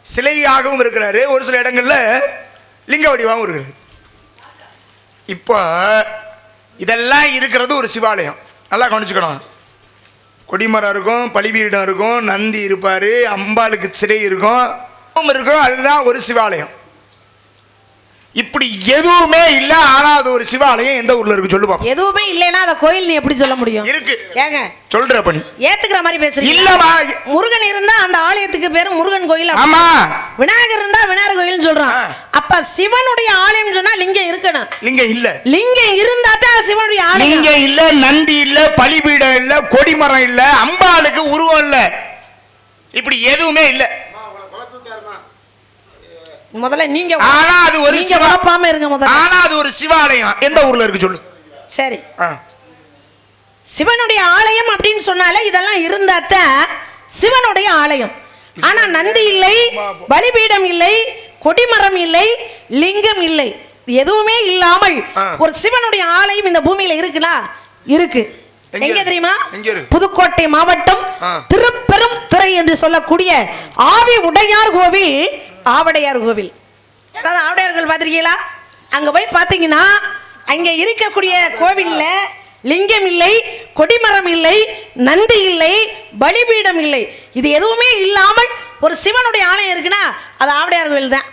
சிலையாகவும் இருக்கிறாரு, ஒரு சில இடங்கள்ல லிங்க வடிவாகவும் இருக்கிறது. இப்போ இதெல்லாம் இருக்கிறது ஒரு சிவாலயம். நல்லா கவனிச்சுக்கணும். கொடிமரம் இருக்கும், பலிபீடம் இருக்கும், நந்தி இருப்பாரு, அம்பாளுக்கு சிலை இருக்கும், அதுதான் ஒரு சிவாலயம். இப்படி எதுவுமே இல்ல, ஆனா அது ஒரு சிவாலயம் எந்த ஊர்ல இருக்கு சொல்லு பாப்போம். எதுவுமே இல்லைன்னா அத கோயில் நீ எப்படி சொல்ல முடியும்? இருக்கு. ஏங்க சொல்ற பண்ணி ஏத்துக்கிற மாதிரி பேசுறீங்க? இல்லமா, முருகன் இருந்தா அந்த ஆலயத்துக்கு பேரு முருகன் கோயில். ஆமா. விநாயகர் இருந்தா விநாயகர் கோயில்னு சொல்றான். அப்ப சிவனுடைய ஆலயம் சொன்னா லிங்கம் இருக்கணும். லிங்கம் இல்ல. லிங்கம் இருந்தா தான் சிவனுடைய ஆலயம். லிங்கம் இல்ல, நந்தி இல்ல, பலிபீடம் இல்ல, கொடிமரம் இல்ல, அம்பாளுக்கு உருவம் இல்ல, இப்படி எதுவுமே இல்ல. முதல்ல நீங்க ஆனா அது ஒரு சிவாலயம் இருங்க முதல்ல. ஆனா அது ஒரு சிவாலயம் எந்த ஊர்ல இருக்கு சொல்லு. சரி, சிவனுடைய ஆலயம் அப்படின்னு சொன்னாலே இதெல்லாம் இருந்தாத்தான் சிவனுடைய ஆலயம். ஆனா நந்தி இல்லை, பலிபீடம் இல்லை, கொடிமரம் இல்லை, லிங்கம் இல்லை, எதுவுமே இல்லாமல் ஒரு சிவனுடைய ஆலயம் இந்த பூமியில இருக்குனா இருக்கு. எங்க தெரியுமா? புதுக்கோட்டை மாவட்டம் திருப்பெருந்துறை என்று சொல்லக்கூடிய ஆவி உடையார் கோவில், ஆவடையார் கோவில். அதாவது ஆவடையார்கள் பார்த்திருக்கீங்களா? அங்க போய் பாத்தீங்கன்னா அங்க இருக்கக்கூடிய கோவில்ல லிங்கம் இல்லை, கொடிமரம் இல்லை, நந்தி இல்லை, பலிபீடம் இல்லை, இது எதுவுமே இல்லாமல் ஒரு சிவனுடைய ஆலயம் இருக்குன்னா அது ஆவடையார் கோவில் தான்.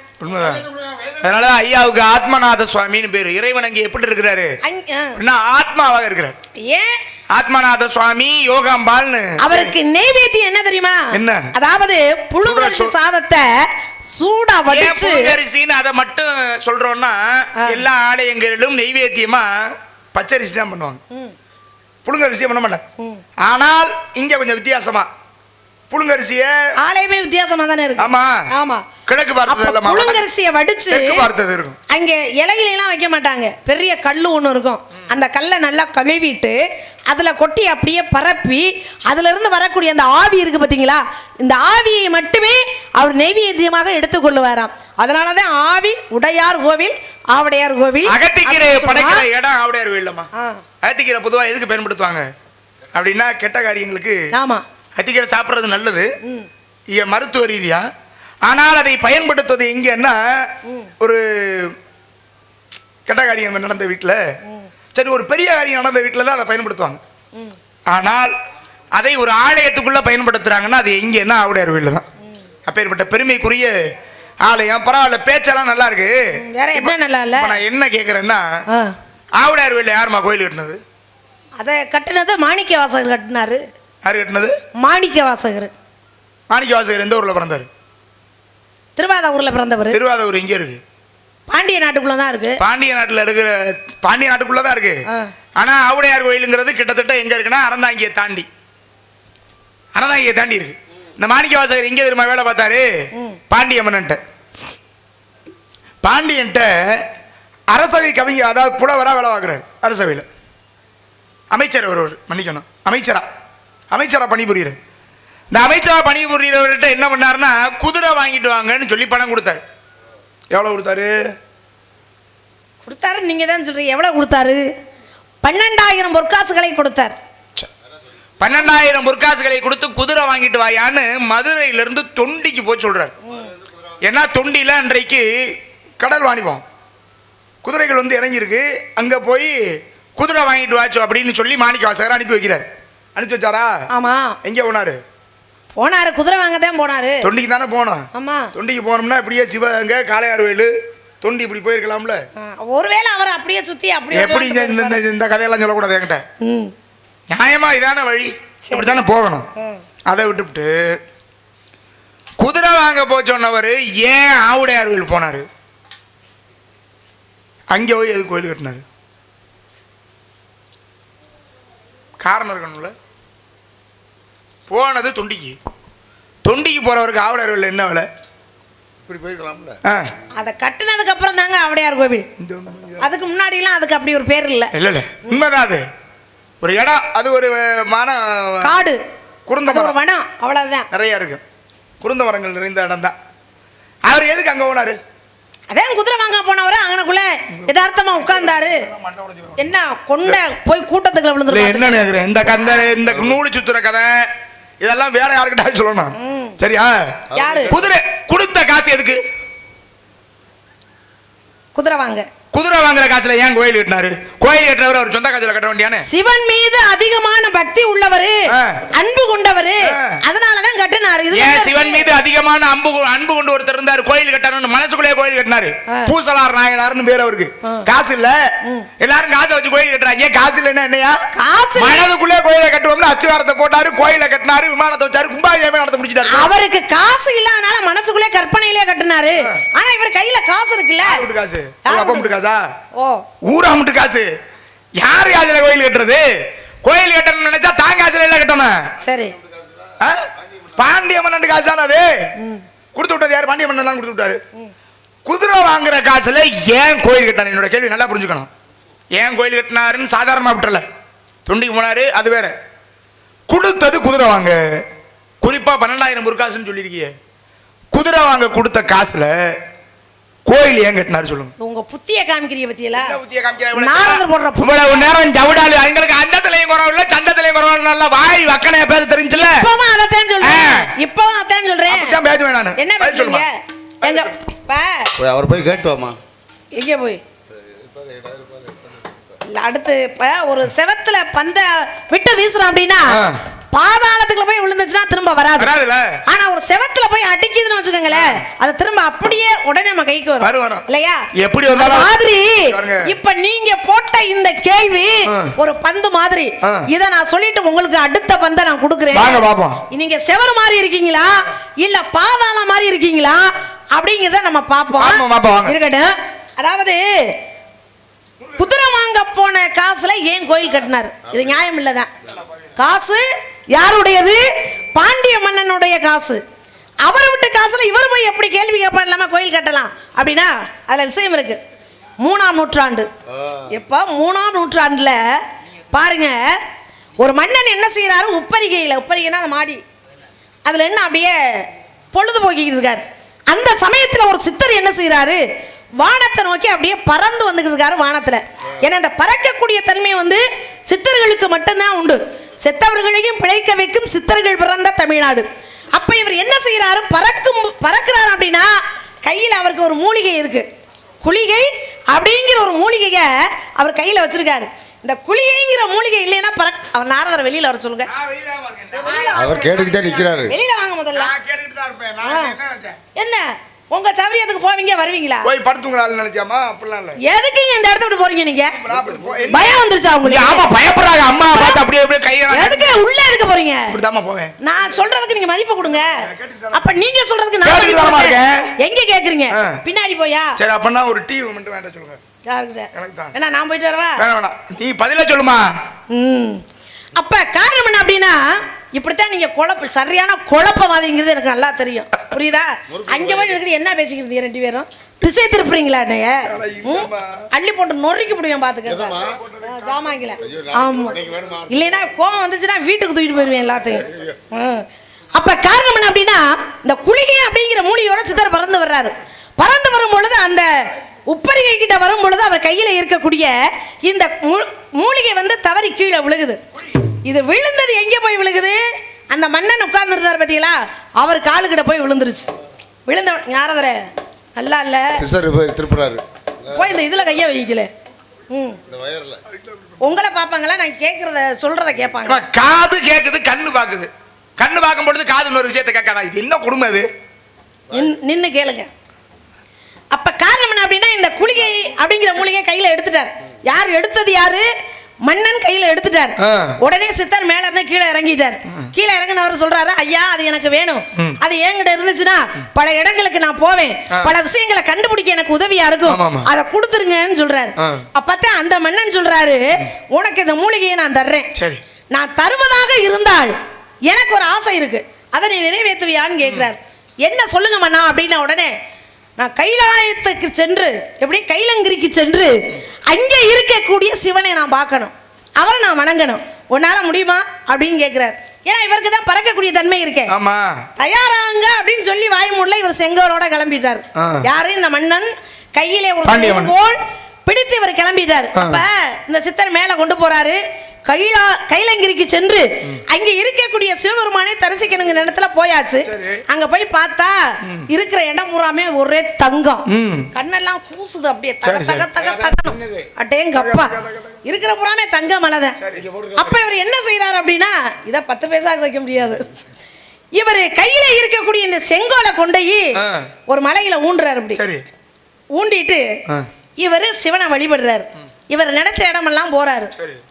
அதனால ஐயாவுக்கு ஆத்மநாத சுவாமின்னு பேரு. இறைவன் அங்க எப்படி இருக்கிறாரு? ஆத்மாவாக இருக்கிறார். ஏன் ஆத்மநாத சுவாமி யோகாம்பாள்னு அவருக்கு நைவேத்தியம் என்ன தெரியுமா? என்ன? அதாவது புழுங்கரிசி சாதத்தை சூடா வடிச்சு, புழுங்கரிசின்னு அதை மட்டும் சொல்றோம்னா எல்லா ஆலயங்களிலும் நைவேத்தியமா பச்சரிசி தான் பண்ணுவாங்க, புழுங்கரிசியை பண்ண மாட்டாங்க. ஆனால் இங்க கொஞ்சம் வித்தியாசமா புழுங்கரிசிய ஆலயமே வித்தியாசமா தானே இருக்கு. ஆமா ஆமா, கிழக்கு பார்த்தது புழுங்கரிசியை வடிச்சு பார்த்தது இருக்கும். அங்க இலையில எல்லாம் வைக்க மாட்டாங்க, பெரிய கல்லு ஒண்ணு இருக்கும், அந்த கல்லை நல்லா கழுவிட்டு அதுல கொட்டி அப்படியே பரப்பி அதுல இருந்து வரக்கூடிய அந்த ஆவி இருக்கு பாத்தீங்களா, இந்த ஆவியை மட்டுமே அவர் நைவேத்தியமாக எடுத்துக்கொள்ளுவாராம். அதனாலதான் ஆவி உடையார் கோவில், ஆவடையார் கோவில். அகத்திக்கீரை படைக்கிற இடம் ஆவடையார் கோவில்லமா. அகத்திக்கீரை பொதுவா எதுக்கு பயன்படுத்துவாங்க அப்படின்னா கெட்ட காரியங்களுக்கு. ஆமா, அத்திக்கீரை சாப்பிட்றது நல்லது மருத்துவ ரீதியா. ஆனால் அதை பயன்படுத்துவது எங்கன்னா ஒரு கெட்ட காரியம் நடந்த வீட்டில், சரி ஒரு பெரிய காரியம் நடந்த வீட்டில் தான் அதை பயன்படுத்துவாங்க. ஆனால் அதை ஒரு ஆலயத்துக்குள்ள பயன்படுத்துறாங்கன்னா அது எங்கன்னா ஆவுடையார் கோயில்ல தான். அப்பேற்பட்ட பெருமைக்குரிய ஆலயம். பரவாயில்ல, பேச்செல்லாம் நல்லா இருக்கு. நான் என்ன கேட்கறேன்னா, ஆவுடையார் கோயில்ல யாருமா கோயில் கட்டினது? அதை கட்டினது மாணிக்க வாசகர் கட்டினாரு. யாரு கட்டினது? மாணிக்க வாசகர். மாணிக்க வாசகர் எந்த ஊர்ல பிறந்தாரு? திருவாதூர்ல பிறந்தவர். திருவாதூர் எங்க இருக்கு? பாண்டிய நாட்டுக்குள்ள தான் இருக்கு. பாண்டிய நாட்டுல இருக்கிற பாண்டிய நாட்டுக்குள்ள தான் இருக்கு. ஆனா ஆவுடையார் கோயிலுங்கிறது கிட்டத்தட்ட எங்க இருக்குன்னா அறந்தாங்கியை தாண்டி, அறந்தாங்கியை தாண்டி இருக்கு. இந்த மாணிக்க வாசகர் எங்க தெரியுமா வேலை பார்த்தாரு? பாண்டியம்மன்ட்ட. பாண்டியன்ட்ட அரசவை கவிஞர், அதாவது புலவரா வேலை பார்க்கிறாரு. அரசவையில் அமைச்சர் ஒருவர், மன்னிக்கணும், அமைச்சரா பணிபுரியுற. இந்த அமைச்சரா பணிபுரியவர்கிட்ட என்ன பண்ணாருன்னா குதிரை வாங்கிட்டு வாங்கன்னு சொல்லி பணம் கொடுத்தாரு. எவ்வளவு கொடுத்தாரு? நீங்க தான் சொல்றீங்க. எவ்வளவு கொடுத்தாரு? 12,000 பொற்காசுகளை கொடுத்தார். 12,000 பொற்காசுகளை கொடுத்து குதிரை வாங்கிட்டு வாயான்னு மதுரையிலிருந்து தொண்டிக்கு போய் சொல்றாரு. ஏன்னா தொண்டியில அன்றைக்கு கடல் வாணிபம், குதிரைகள் வந்து இறங்கியிருக்கு. அங்க போய் குதிரை வாங்கிட்டு வாச்சு அப்படின்னு சொல்லி மாணிக்க வாசகர் அனுப்பி வைக்கிறார். அனுப்பி வச்சாரா? ஆமா. எங்க போனாரு? குதிரை வாங்க தான் போனாரு. தொண்டிக்கு தானே போனோம். ஆமா, தொண்டிக்கு போனோம்னா இப்படியே சிவகங்கை, காளையார் கோயில், தொண்டி இப்படி போயிருக்கலாம்ல. ஒருவேளை அவர் அப்படியே சுத்தி அப்படியே எப்படி இந்த கதையெல்லாம் சொல்லக்கூடாது என்கிட்ட. நியாயமா இதான வழி, இப்படித்தானே போகணும். அதை விட்டுவிட்டு குதிரை வாங்க போச்சோன்னவர் ஏன் ஆவுடையார் கோயில் போனாரு? அங்கே போய் எது கோயில் கட்டினாரு? காரணம் இருக்கணும்ல. போனது தொண்டிக்கு. தொண்டிக்கு போறவருக்கு ஆவுடையார் கோயில் என்ன வேலை? இப்படி போயிருக்கலாம்ல. அதை கட்டினதுக்கு அப்புறம் தாங்க ஆவுடையார் கோவில். அதுக்கு முன்னாடி எல்லாம் அதுக்கு அப்படி ஒரு பேர் இல்ல. இல்ல உண்மைதான். அது ஒரு இடம், அது ஒரு காடு, குருந்த மரம், வனம், அவ்வளவுதான். நிறைய இருக்கு, குருந்த மரங்கள் நிறைந்த இடம் தான். அவர் எதுக்கு அங்க போனாரு? அதான் குதிரை வாங்க போனவரு அங்கனக்குள்ள யதார்த்தமா உட்கார்ந்தாரு. என்ன கொண்ட போய் கூட்டத்துக்குள்ள விழுந்துரு. என்ன நினைக்கிறேன் இந்த கந்த இந்த நூலு சுத்துற கதை இதெல்லாம் வேற யாருக்கிட்ட சொல்லணும். சரியா? யாரு? குதிரை கொடுத்த காசு எதுக்கு? குதிரை வாங்குற காசுல ஏன் கோயில் கட்டினாரு? கோயில் கட்டினவர் அவர் சொந்த காசுல கட்ட வேண்டியானே. சிவன் மீது அதிகமான பக்தி உள்ளவரு, அன்பு கொண்டவரு, அதனாலதான் கட்டினாரு. ஏன் சிவன் மீது அதிகமான அன்பு கொண்டு ஒருத்தர் இருந்தாரு, கோயில் கட்டணும் மனசுக்குள்ளே கோயில் கட்டினாரு. பூசலார் நாயனார்னு பேர் அவருக்கு. காசு இல்ல, எல்லாரும் காசை வச்சு கோயில் கட்டுறாங்க. காசு இல்லைன்னா என்னையா? காசு மனதுக்குள்ளே கோயிலை கட்டுவோம்னு அச்சுவாரத்தை போட்டாரு, கோயிலை கட்டினாரு, விமானத்தை வச்சாரு, கும்பாபிஷேகம் நடத்த முடிச்சிட்டாரு. அவருக்கு காசு இல்லாதனால மனசுக்குள்ளே கற்பனையிலே கட்டினாரு. ஆனா இவர் கையில காசு இருக்குல்ல. காசு அப்பா முட்டு காசா? ஓ, ஊரா முட்டு காசு. யாரு காசுல கோயில் கட்டுறது? கோயில் கட்டணும்னு நினைச்சா தான் காசுல எல்லாம் கட்டணும். சரி, பாண்டிய மன்னன் காசு தானே அது. கொடுத்து விட்டது யாரு? பாண்டிய மன்னன் தான் கொடுத்து விட்டாரு. குதிரை வாங்குற காசுல ஏன் கோயில் கட்டினாரு? என்னோட கேள்வி நல்லா புரிஞ்சுக்கணும். ஏன் கோயில் கட்டினாருன்னு சாதாரணமா விட்டுறல, தொண்டிக்கு போனாரு, அது வேற. கொடுத்தது குதிரை வாங்க, குறிப்பா 12,000 முருகாசுன்னு சொல்லியிருக்கீங்க. குதிரை வாங்க கொடுத்த காசுல கோயில் ஏன் கட்டினாரு சொல்லுங்க. உங்க புத்திய காமிக்கிறீங்க பத்தியல. புத்திய காமிக்கிறீங்க. நாரதர் போடுற இவ்வளவு நேரம் ஜவுடாலு எங்களுக்கு அந்தத்திலையும் குறவு இல்ல, சந்தத்திலையும் குறவு இல்ல. நல்லா வாய் வக்கனைய பேச தெரிஞ்சல. இப்பவும் அதான் சொல்றேன். இப்பவும் அதான் சொல்றேன். அப்படிதான் பேசுவேன் நான். என்ன பேசுறீங்க? எங்க போய் அவர் போய் கேட்டுவாமா. எங்க போய்? அடுத்து ஒரு செவத்துல பந்த விட்டு வீசுறோம் அப்படின்னா பாதாளத்துக்குள்ள போய் விழுந்துச்சுன்னா திரும்ப வராது. ஆனா ஒரு செவத்துல போய் அடிக்குதுன்னு வச்சுக்கோங்களேன், அது திரும்ப அப்படியே உடனே நம்ம கைக்கு வரும் இல்லையா? எப்படி மாதிரி இப்ப நீங்க போட்ட இந்த கேள்வி ஒரு பந்து மாதிரி. இத நான் சொல்லிட்டு உங்களுக்கு அடுத்த பந்தை நான் கொடுக்குறேன். நீங்க செவரு மாதிரி இருக்கீங்களா இல்ல பாதாளம் மாதிரி இருக்கீங்களா அப்படிங்கறத நம்ம பாப்போம். இருக்கட்டும். அதாவது குதிரை வாங்க போன காசுல ஏன் கோயில் கட்டினார்? இது நியாயம் இல்லதான். காசு யாருடையது? பாண்டிய மன்னனுடைய காசு. அவரை விட்டு காசுல இவர் போய் எப்படி கேள்வி கேட்பா இல்லாம கோயில் கட்டலாம் அப்படின்னா அதுல விஷயம் இருக்கு. 3ஆம் நூற்றாண்டு. எப்ப 3ஆம் நூற்றாண்டுல பாருங்க, ஒரு மன்னன் என்ன செய்யறாரு? உப்பரிகைனா அந்த மாடி, அதுல என்ன அப்படியே பொழுதுபோக்கிட்டு இருக்காரு. அந்த சமயத்துல ஒரு சித்தர் என்ன செய்யறாரு? வானத்தை நோக்கி அப்படியே பறந்து வந்துகிட்டு இருக்காரு வானத்துல. ஏன்னா இந்த பறக்கக்கூடிய தன்மை வந்து சித்தர்களுக்கு மட்டும்தான் உண்டு. செத்தவர்களையும் பிழைக்க வைக்கும் சித்தர்கள் பிறந்த தமிழ்நாடு. அப்ப இவர் என்ன செய்யறாரு? பறக்கிறாரு அப்படின்னா கையில அவருக்கு ஒரு மூலிகை இருக்கு. குளிகை அப்படிங்கிற ஒரு மூலிகைய அவர் கையில வச்சிருக்காரு. இந்த குளிகைங்கிற மூலிகை இல்லைன்னா அவர் நாரதர் வெளியில வர சொல்லுங்க. அவர் கேட்டுக்கிட்டே நிக்கிறாரு. வெளியில வாங்க முதல்ல. என்ன உங்க சௌரியத்துக்கு போவீங்க வருவீங்களா? போய் படுத்துங்கறால நினைச்சாமா? அப்படிலாம் இல்ல. எதுக்கு இந்த இடத்த விட்டு போறீங்க நீங்க? பயம் வந்துருச்சா உங்களுக்கு? ஆமா பயப்படுறாங்க. அம்மா பார்த்து அப்படியே அப்படியே கைய எதுக்கு உள்ள எதுக்கு போறீங்க? இப்படிதாமா போவேன். நான் சொல்றதுக்கு நீங்க மதிப்பு கொடுங்க. அப்ப நீங்க சொல்றதுக்கு நான் மதிப்பு இருக்கேன். எங்க கேக்குறீங்க? பின்னாடி போயா? சரி அப்பனா ஒரு டிவி மட்டும் வேண்டாம் சொல்லுங்க. யாருக்கு? எனக்கு தான். என்ன நான் போயிட்டு வரவா? வேணாம். நீ பதில சொல்லுமா. அப்ப காரணம் என்ன அப்படின்னா இப்படித்தான் நீங்க சரியான குழப்பவாதிங்கிறது எனக்கு நல்லா தெரியும். புரியுதா? அங்க போய் இருக்கிற என்ன பேசிக்கிறீங்க ரெண்டு பேரும்? திசை திருப்புறீங்களா? என்னைய அள்ளி போட்டு நொறுக்கி முடியும் பாத்துக்க ஜாமாங்கில. ஆமா, இல்லைன்னா கோவம் வந்துச்சுன்னா வீட்டுக்கு தூக்கிட்டு போயிருவேன் எல்லாத்தையும். அப்ப காரணம் என்ன அப்படின்னா இந்த குளிகை அப்படிங்கிற மூலிகையோட சித்தர் பறந்து வர்றாரு. பறந்து வரும் பொழுது அந்த உப்பரிகை கிட்ட வரும் பொழுது அவர் கையில இருக்கக்கூடிய இந்த மூலிகை வந்து தவறி கீழே விழுகுது. இது விழுந்தது எங்க போய் விழுகுது? அந்த மன்னன் உட்கார்ந்து இருந்தார் பாத்தீங்களா, அவர் காலுக்கிட்ட போய் விழுந்துருச்சு. விழுந்த யாரவர நல்லா இல்ல போய் இந்த இதுல கைய வைக்கல. உங்களை பாப்பாங்களா? நான் கேக்குறத சொல்றத கேட்பாங்க. காது கேக்குது, கண்ணு பாக்குது. கண்ணு பார்க்கும் பொழுது காது இன்னொரு விஷயத்தை கேட்காதா? இது என்ன கொடுமை? அது நின்னு கேளுங்க. அப்ப காரணம் என்ன அப்படின்னா இந்த குளிகை அப்படிங்கிற மூலிகை கையில எடுத்துட்டார். யார் எடுத்தது? யாரு? மன்னன் கையில எடுத்துட்டார். உடனே சித்தர் மேல இருந்து கீழே இறங்கிட்டார். கீழே இறங்கினவர் சொல்றாரு, ஐயா அது எனக்கு வேணும். அது என்கிட்ட இருந்துச்சுன்னா பல இடங்களுக்கு நான் போவேன், பல விஷயங்களை கண்டுபிடிக்க எனக்கு உதவியா இருக்கும், அதை கொடுத்துருங்கன்னு சொல்றாரு. அப்பதான் அந்த மன்னன் சொல்றாரு, உனக்கு இந்த மூலிகையை நான் தர்றேன். நான் தருவதாக இருந்தால் எனக்கு ஒரு ஆசை இருக்கு, அதை நீ நிறைவேற்றுவியான்னு கேட்கிறார். என்ன சொல்லுங்க மன்னா அப்படின்னா உடனே நான் கைலாயத்துக்கு சென்று எப்படி கைலங்கிரிக்கு சென்று அங்கே இருக்கக்கூடிய சிவனை நான் பார்க்கணும், அவரை நான் வணங்கணும், உன்னால முடியுமா அப்படின்னு கேட்கிறார். ஏன்னா இவருக்கு தான் பறக்கக்கூடிய தன்மை இருக்கு. ஆமா, தயாராங்க அப்படின்னு சொல்லி வாய்மூடல இவர் செங்கோலோட கிளம்பிட்டார். யாரு? இந்த மன்னன் கையிலே ஒரு செங்கோல் பிடித்து இவர் கிளம்பிட்டார். அப்ப இந்த சித்தர் மேல கொண்டு போறாரு. கைலங்கிரிக்கு சென்று அங்க இருக்கக்கூடிய சிவபெருமானை தரிசிக்கணுங்க இடத்துல போயாச்சு. அங்க போய் பார்த்தா இருக்கிற இடம் பூராமே ஒரே தங்கம். கண்ணெல்லாம் கூசுது அப்படியே தக தக தக தகணும். அட்டேங்கப்பா, இருக்கிற பூராமே தங்க மலைதான். அப்ப இவர் என்ன செய்யறாரு அப்படின்னா, இத 10 பைசாக்கு வைக்க முடியாது. இவர் கையில இருக்கக்கூடிய இந்த செங்கோலை கொண்டு ஒரு மலையில ஊன்றாரு. அப்படி ஊண்டிட்டு இவர் சிவனை வழிபடுறாரு. இவர் நினைச்ச இடமெல்லாம் போறாரு.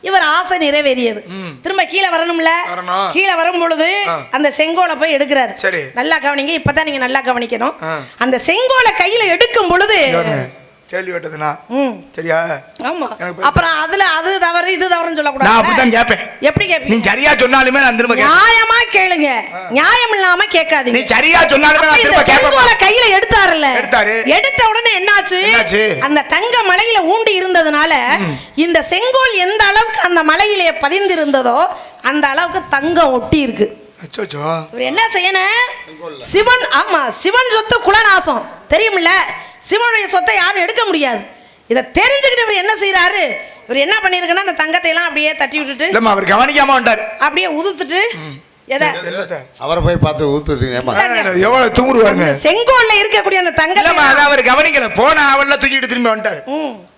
இவர் ஆசை நிறைவேறியது. திரும்ப கீழே வரணும்ல, கீழே வரும் பொழுது அந்த செங்கோலை போய் எடுக்கிறாரு. நல்லா கவனிங்க, இப்பதான் நீங்க நல்லா கவனிக்கணும். அந்த செங்கோலை கையில எடுக்கும் பொழுது கேள்வி கேட்டதுனா சரியா? ஆமா. அப்புறம் அதுல அது தவறு இது தவறுன்னு சொல்லக்கூடாது. நான் அப்படிதான் கேட்பேன். எப்படி கேட்பீங்க? நீ சரியா சொன்னாலுமே நான் திரும்ப கேட்பேன். நியாயமா கேளுங்க, நியாயம் இல்லாம கேட்காதீங்க. நீ சரியா சொன்னாலுமே நான் திரும்ப கேட்பேன். செங்கோலை கையில எடுத்தாருல, எடுத்த உடனே என்னாச்சு? அந்த தங்க மலையில ஊண்டி இருந்ததுனால இந்த செங்கோல் எந்த அளவுக்கு அந்த மலையிலே பதிந்து இருந்ததோ அந்த அளவுக்கு தங்கம் ஒட்டி இருக்கு. என்ன செய்யணும்? சிவன், ஆமா, சிவன் சொத்து குலநாசம் தெரியுமில்ல. சிவனுடைய சொத்தை யாரும் எடுக்க முடியாது. இதை தெரிஞ்சுக்கிட்டு இவர் என்ன செய்யறாரு? இவர் என்ன பண்ணிருக்குன்னா அந்த தங்கத்தை எல்லாம் அப்படியே தட்டி விட்டுட்டு, அவர் கவனிக்காம வந்தார், அப்படியே உதுத்துட்டு அவரை போய் பார்த்து ஊத்துறீங்க. எவ்வளவு தூங்குவாங்க. செங்கோல்ல இருக்கக்கூடிய அந்த தங்கம் அவர் கவனிக்கல, போன அவள்ல தூக்கிட்டு திரும்பி வந்துட்டார்.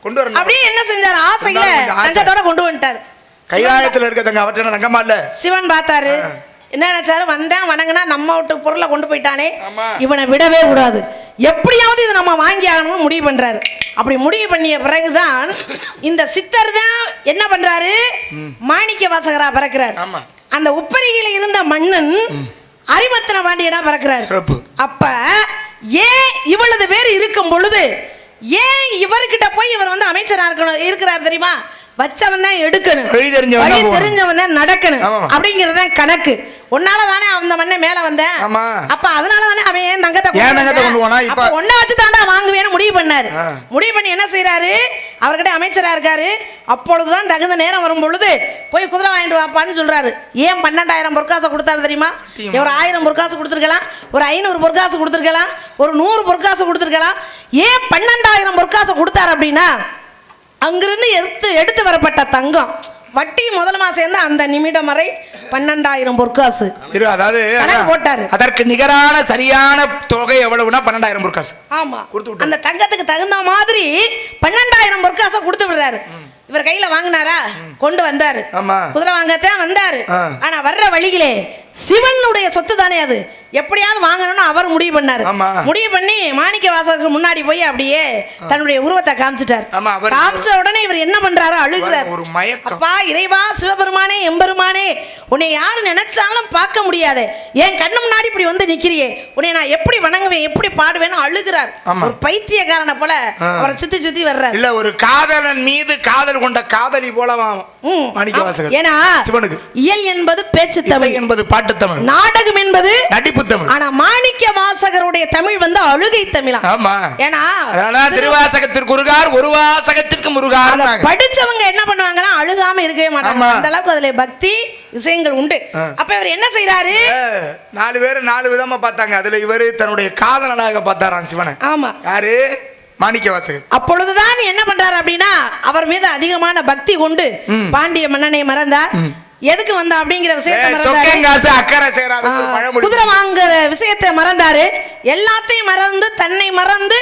கொண்டு வரணும் அப்படியே என்ன செஞ்சாரு? ஆசையில தங்கத்தோட கொண்டு வந்துட்டார். கைலாயத்துல இருக்க தங்க அவற்றை தங்கமா இல்ல. சிவன் பார்த்தாரு, என்ன நினைச்சாரு? வந்தேன் வணங்கினா நம்ம விட்டு பொருளை கொண்டு போயிட்டானே, இவனை விடவே கூடாது, எப்படியாவது இதை நம்ம வாங்கி ஆகணும்னு முடிவு பண்றாரு. அப்படி முடிவு பண்ணிய பிறகுதான் இந்த சித்தர் தான் என்ன பண்றாரு? மாணிக்க வாசகரா பிறக்கிறார். அந்த உப்பரிகையில இருந்த மன்னன் அரிமத்தன பாண்டியனா பிறக்கிறார். அப்ப ஏன் இவ்வளவு பேர் இருக்கும் பொழுது ஏன் இவர்கிட்ட போய் இவர் வந்து அமைச்சரா இருக்கிறார் தெரியுமா? வச்சவன் தான் எடுக்கணும், வழி தெரிஞ்சவன் தான் நடக்கணும் அப்படிங்கறது கணக்கு. உன்னால தானே அந்த மண்ணை மேல வந்தேன். அப்ப அதனால தானே அவன் ஏன் தங்கத்தை கொண்டு போனா, இப்ப ஒன்ன வச்சு தாண்டா வாங்குவேன்னு முடிவு பண்ணாரு. முடிவு பண்ணி என்ன செய்யறாரு? அவர்கிட்ட அமைச்சரா இருக்காரு. அப்பொழுதுதான் தகுந்த நேரம் வரும் பொழுது போய் குதிரை வாங்கிட்டு வாப்பான்னு சொல்றாரு. ஏன் 12,000 பொற்காசு கொடுத்தாரு தெரியுமா? ஒரு 1000 பொற்காசு கொடுத்துருக்கலாம், ஒரு 500 பொற்காசு கொடுத்துருக்கலாம், ஒரு 100 பொற்காசு கொடுத்துருக்கலாம். ஏன் 12,000 பொற்காசு கொடுத்தாரு அப்படின்னா, அங்கிருந்து எடுத்து வரப்பட்ட தங்கம் வட்டி முதலமா சேர்ந்து அந்த நிமிடம் வரை 12,000 பொற்காசு. அதாவது போட்டாரு. அதற்கு நிகரான சரியான தொகை எவ்வளவுனா 12,000 பொற்காசு. ஆமா, அந்த தங்கத்துக்கு தகுந்த மாதிரி 12,000 பொற்காசை கொடுத்து விடுறாரு. இவர் கையில வாங்கினாரா? கொண்டு வந்தாரு. குதிரை வாங்கத்தான் வந்தாரு. ஆனா வர்ற வழியிலே சிவனுடைய சொத்து தானே அது, எப்படியாவது வாங்கணும்னு அவர் முடிவு பண்ணாரு. முடிவு பண்ணி மாணிக்க வாசகருக்கு முன்னாடி போய் அப்படியே தன்னுடைய உருவத்தை காமிச்சிட்டார். காமிச்ச உடனே இவர் என்ன பண்றாரு? அழுகிறார். அப்பா இறைவா, சிவபெருமானே, எம்பெருமானே, உன்னை யாரு நினைச்சாலும் பார்க்க முடியாது, என் கண்ணு முன்னாடி இப்படி வந்து நிக்கிறியே, உன்னை நான் எப்படி வணங்குவேன், எப்படி பாடுவேன்னு அழுகிறார். ஒரு பைத்தியக்காரனை போல அவரை சுத்தி சுத்தி வர்றார். இல்ல, ஒரு காதலன் மீது காதல் கொண்ட காதலி போலவாம் மாணிக்க வாசகர். ஏன்னா சிவனுக்கு இயல் என்பது பேச்சு தமிழ், என்பது பாட்டு தமிழ், நாடகம் என்பது நடிப்பு தமிழ். ஆனா மாணிக்க வாசகருடைய தமிழ் வந்து அழுகை தமிழா. ஆமா, ஏன்னா திருவாசகத்திற்கு முருகார், ஒரு வாசகத்திற்கு முருகார். படிச்சவங்க என்ன பண்ணுவாங்கன்னா அழுகாம இருக்கவே மாட்டாங்க. அந்த அளவுக்கு அதுல பக்தி விஷயங்கள் உண்டு. அப்ப இவர் என்ன செய்யறாரு? 4 பேர் 4 விதமா பார்த்தாங்க. அதுல இவர் தன்னுடைய காதலனாக பார்த்தாராம் சிவனை. ஆமா, யாரு? மாணிக்க வாசகர். அப்பொழுதுதான் என்ன பண்றாரு அப்படின்னா, அவர் மீது அதிகமான பக்தி கொண்டு பாண்டிய மன்னனை மறந்தார். எதுக்கு வந்தா அப்படிங்கிற விஷயத்தை குதிரை வாங்குற விஷயத்தை மறந்தாரு. எல்லாத்தையும் மறந்து தன்னை மறந்து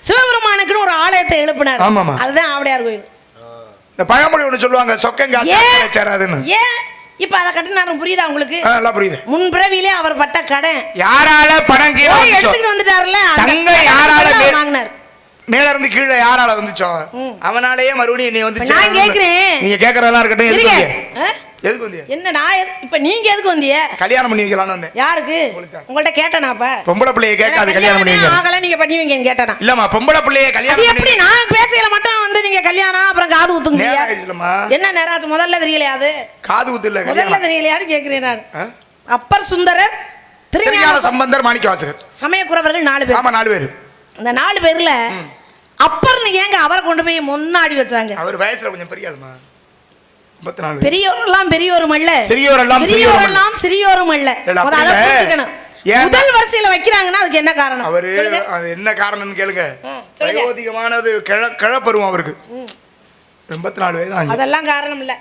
சிவபெருமானுக்குன்னு ஒரு ஆலயத்தை எழுப்பினார். அதுதான் ஆவுடையார் கோயில். இந்த பழமொழி ஒண்ணு சொல்லுவாங்க, சொக்கங்காசு. ஏன் இப்ப அத கட்டினாரு? புரியுதா உங்களுக்கு? நல்லா புரியுது. முன்பிறவிலே அவர் பட்ட கடன், யாரால பணம் எடுத்துட்டு வந்துட்டாருல, தங்க யாரால வாங்கினார், மேல இருந்து கீழே யாரால வந்துச்சோ அவனாலேயே மறுபடியும் நீ வந்து. நான் கேக்குறேன், நீங்க கேக்குறதெல்லாம் இருக்கட்டும். எதுக்கு வந்திய? என்ன நான் இப்ப நீங்க எதுக்கு வந்திய? கல்யாணம் பண்ணி வைக்கலாம்னு வந்தேன். யாருக்கு? உங்கள்ட்ட கேட்டேனா? அப்ப பொம்பளை பிள்ளைய கேட்காது கல்யாணம் பண்ணி வைக்க ஆகல, நீங்க பண்ணி வைங்கன்னு கேட்டனா? இல்லம்மா, பொம்பளை பிள்ளைய கல்யாணம் எப்படி நான் பேசையில மட்டும் வந்து நீங்க கல்யாணம் அப்புறம் காது ஊத்துங்க. இல்லம்மா, என்ன நேராச்சு? முதல்ல தெரியலையா? அது காது ஊத்து இல்ல, முதல்ல தெரியலையான்னு கேக்குறேன் நான். அப்பர் சுந்தரர், திருஞான சம்பந்தர், மாணிக்க வாசகர், சமயக்குறவர்கள் 4 பேர். ஆமா, 4 பேர். அந்த 4 பேர்ல அப்பர்னு ஏங்க அவரை கொண்டு போய் முன்னாடி வச்சாங்க? அவர் வயசுல கொஞ்சம் பெரியாதுமா, 54. பெரியோரெல்லாம் பெரியோரும் அல்ல, சிறியோரெல்லாம் சிறியோரும் அல்ல. அதை புரிஞ்சுக்கணும். முதல் வரிசையில வைக்கிறாங்கன்னா அதுக்கு என்ன காரணம்? அவரு அது என்ன காரணம்னு கேளுங்க. வயோதிகமானது கிழப்பருவம் அவருக்கு 84 வயது ஆகுது. அதெல்லாம் காரணம் இல்ல.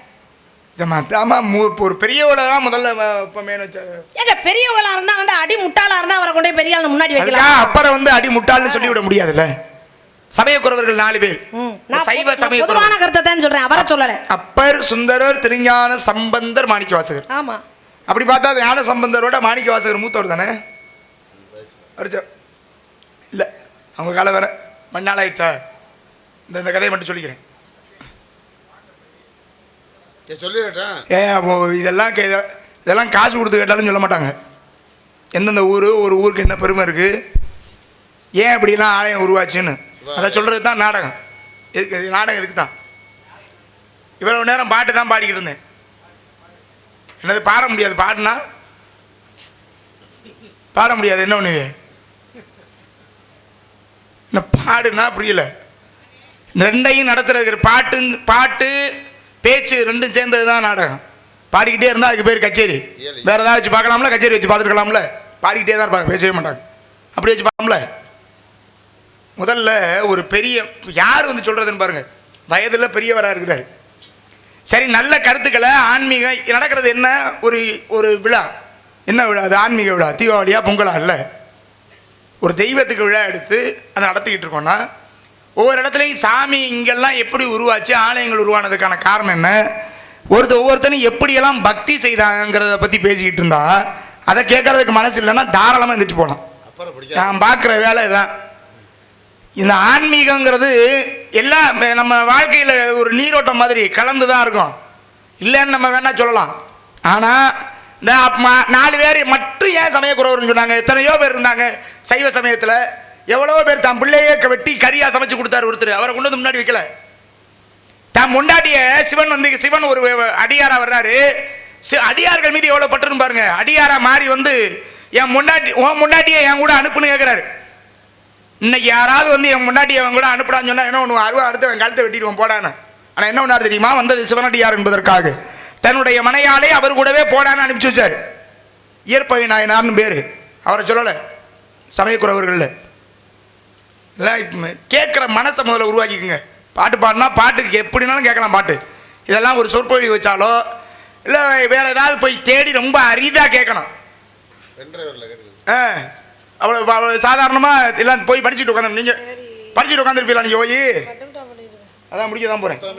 ஒரு பெரியவளை தான் முதல்ல ஏங்க பெரியவளா இருந்தா வந்து அடி முட்டாளா இருந்தா அவரை கொண்டே பெரிய ஆளு முன்னாடி வைக்கலாம். அப்புறம் வந்து அடி முட்டாள்னு சொல்லி விட முடியாதுல்ல. சமயக்குறவர்கள் 4 பேர், சைவ சமய பொதுவான கருத்தை தான் சொல்றேன், அவரை சொல்லல. அப்பர், சுந்தரர், திருஞான சம்பந்தர், மாணிக்கவாசகர். ஆமா, அப்படி பார்த்தா ஞான சம்பந்தரோட மாணிக்கவாசகர் மூத்தவர் தானே. இல்ல அவங்க காலம் வேற, மண்ணால் ஆயிடுச்சா. இந்த கதையை மட்டும் சொல்லிக்கிறேன். இதெல்லாம் காசு கொடுத்து கேட்டாலும் சொல்ல மாட்டாங்க. எந்தெந்த ஊர், ஒரு ஊருக்கு என்ன பெருமை இருக்கு, ஏன் அப்படிலாம் ஆலயம் உருவாச்சுன்னு அதை சொல்றது தான் நாடகம். நாடகம் இதுக்கு தான். இவ்வளவு நேரம் பாட்டு தான் பாடிக்கிட்டு இருந்தேன். என்னது பாட முடியாது, பாடுனா பாட முடியாது. என்ன ஒன்று என்ன பாடுனா புரியல. ரெண்டையும் நடத்துறது பாட்டு பேச்சு ரெண்டும் சேர்ந்தது தான் நாடகம். பாடிக்கிட்டே இருந்தால் அதுக்கு பேர் கச்சேரி. வேற ஏதாவது வச்சு பார்க்கலாம்ல, கச்சேரி வச்சு பார்த்துருக்கலாம்ல. பாடிக்கிட்டே தான் இருப்பாங்க, பேசவே மாட்டாங்க. அப்படி வச்சு பார்க்கலாம்ல. முதல்ல ஒரு பெரிய யார் வந்து சொல்றதுன்னு பாருங்க, வயதில் பெரியவராக இருக்கிறாரு. சரி, நல்ல கருத்துக்களை ஆன்மீக நடக்கிறது என்ன, ஒரு விழா. என்ன விழா அது? ஆன்மீக விழா. தீபாவளியா பொங்கலா இல்லை, ஒரு தெய்வத்துக்கு விழா எடுத்து அதை நடத்திக்கிட்டு இருக்கோம்னா, ஒவ்வொரு இடத்துலையும் சாமி இங்கெல்லாம் எப்படி உருவாச்சு, ஆலயங்கள் உருவானதுக்கான காரணம் என்ன, ஒவ்வொருத்தனும் எப்படியெல்லாம் பக்தி செய்தாங்கிறத பற்றி பேசிக்கிட்டு இருந்தா அதை கேட்கறதுக்கு மனசு இல்லைன்னா தாராளமாக எந்திரிச்சு போகலாம். நான் பார்க்குற வேலை தான். இந்த ஆன்மீகங்கிறது எல்லாம் நம்ம வாழ்க்கையில் ஒரு நீரோட்டம் மாதிரி கலந்து தான் இருக்கும். இல்லைன்னு நம்ம வேணா சொல்லலாம். ஆனால் இந்த 4 பேர் மட்டும் ஏன் சமயக்குறவர்னு சொன்னாங்க? எத்தனையோ பேர் இருந்தாங்க சைவ சமயத்தில். எவ்வளோ பேர் தான் பிள்ளையே வெட்டி கறியாக சமைச்சு கொடுத்தாரு ஒருத்தர். அவரை கொண்டு வந்து முன்னாடி வைக்கல. தான் முண்டாட்டிய சிவன் ஒரு அடியாரா வர்றாரு. அடியார்கள் மீது எவ்வளோ பட்டுன்னு பாருங்க. அடியாரா மாறி வந்து என் முண்டாட்டியை என் கூட அனுப்புன்னு கேட்குறாரு. இன்னைக்கு யாராவது வந்து என் முன்னாடி அவன் கூட அனுப்புறான்னு சொன்னா என்ன ஒன்று அடுத்து அவன் கழுத்தை வெட்டிடுவோம் போடான்னு. ஆனால் என்ன ஒன்றாரு தெரியுமா? வந்தது சிவனடியார் என்பதற்காக தன்னுடைய மனையாலே அவர் கூடவே போடான்னு அனுப்பிச்சு வச்சார். இயற்பகை நாயனார்னு பேர். அவரை சொல்லலை சமயக்குறவர்கள். எல்லாம் கேட்குற மனசை முதல்ல உருவாக்கிக்குங்க. பாட்டு பாடினா பாட்டுக்கு எப்படினாலும் கேட்கலாம் பாட்டு. இதெல்லாம் ஒரு சொற்பொழிவு வச்சாலோ இல்லை வேற ஏதாவது போய் தேடி ரொம்ப அரிதாக கேட்கணும். அவ்வளோ சாதாரணமாக எல்லாம் போய் படிச்சுட்டு உட்காந்து நீங்கள் படிச்சுட்டு உட்காந்துருப்பீங்களா? நீங்கள் போய் அதான் முடிக்க தான் போகிறேன்.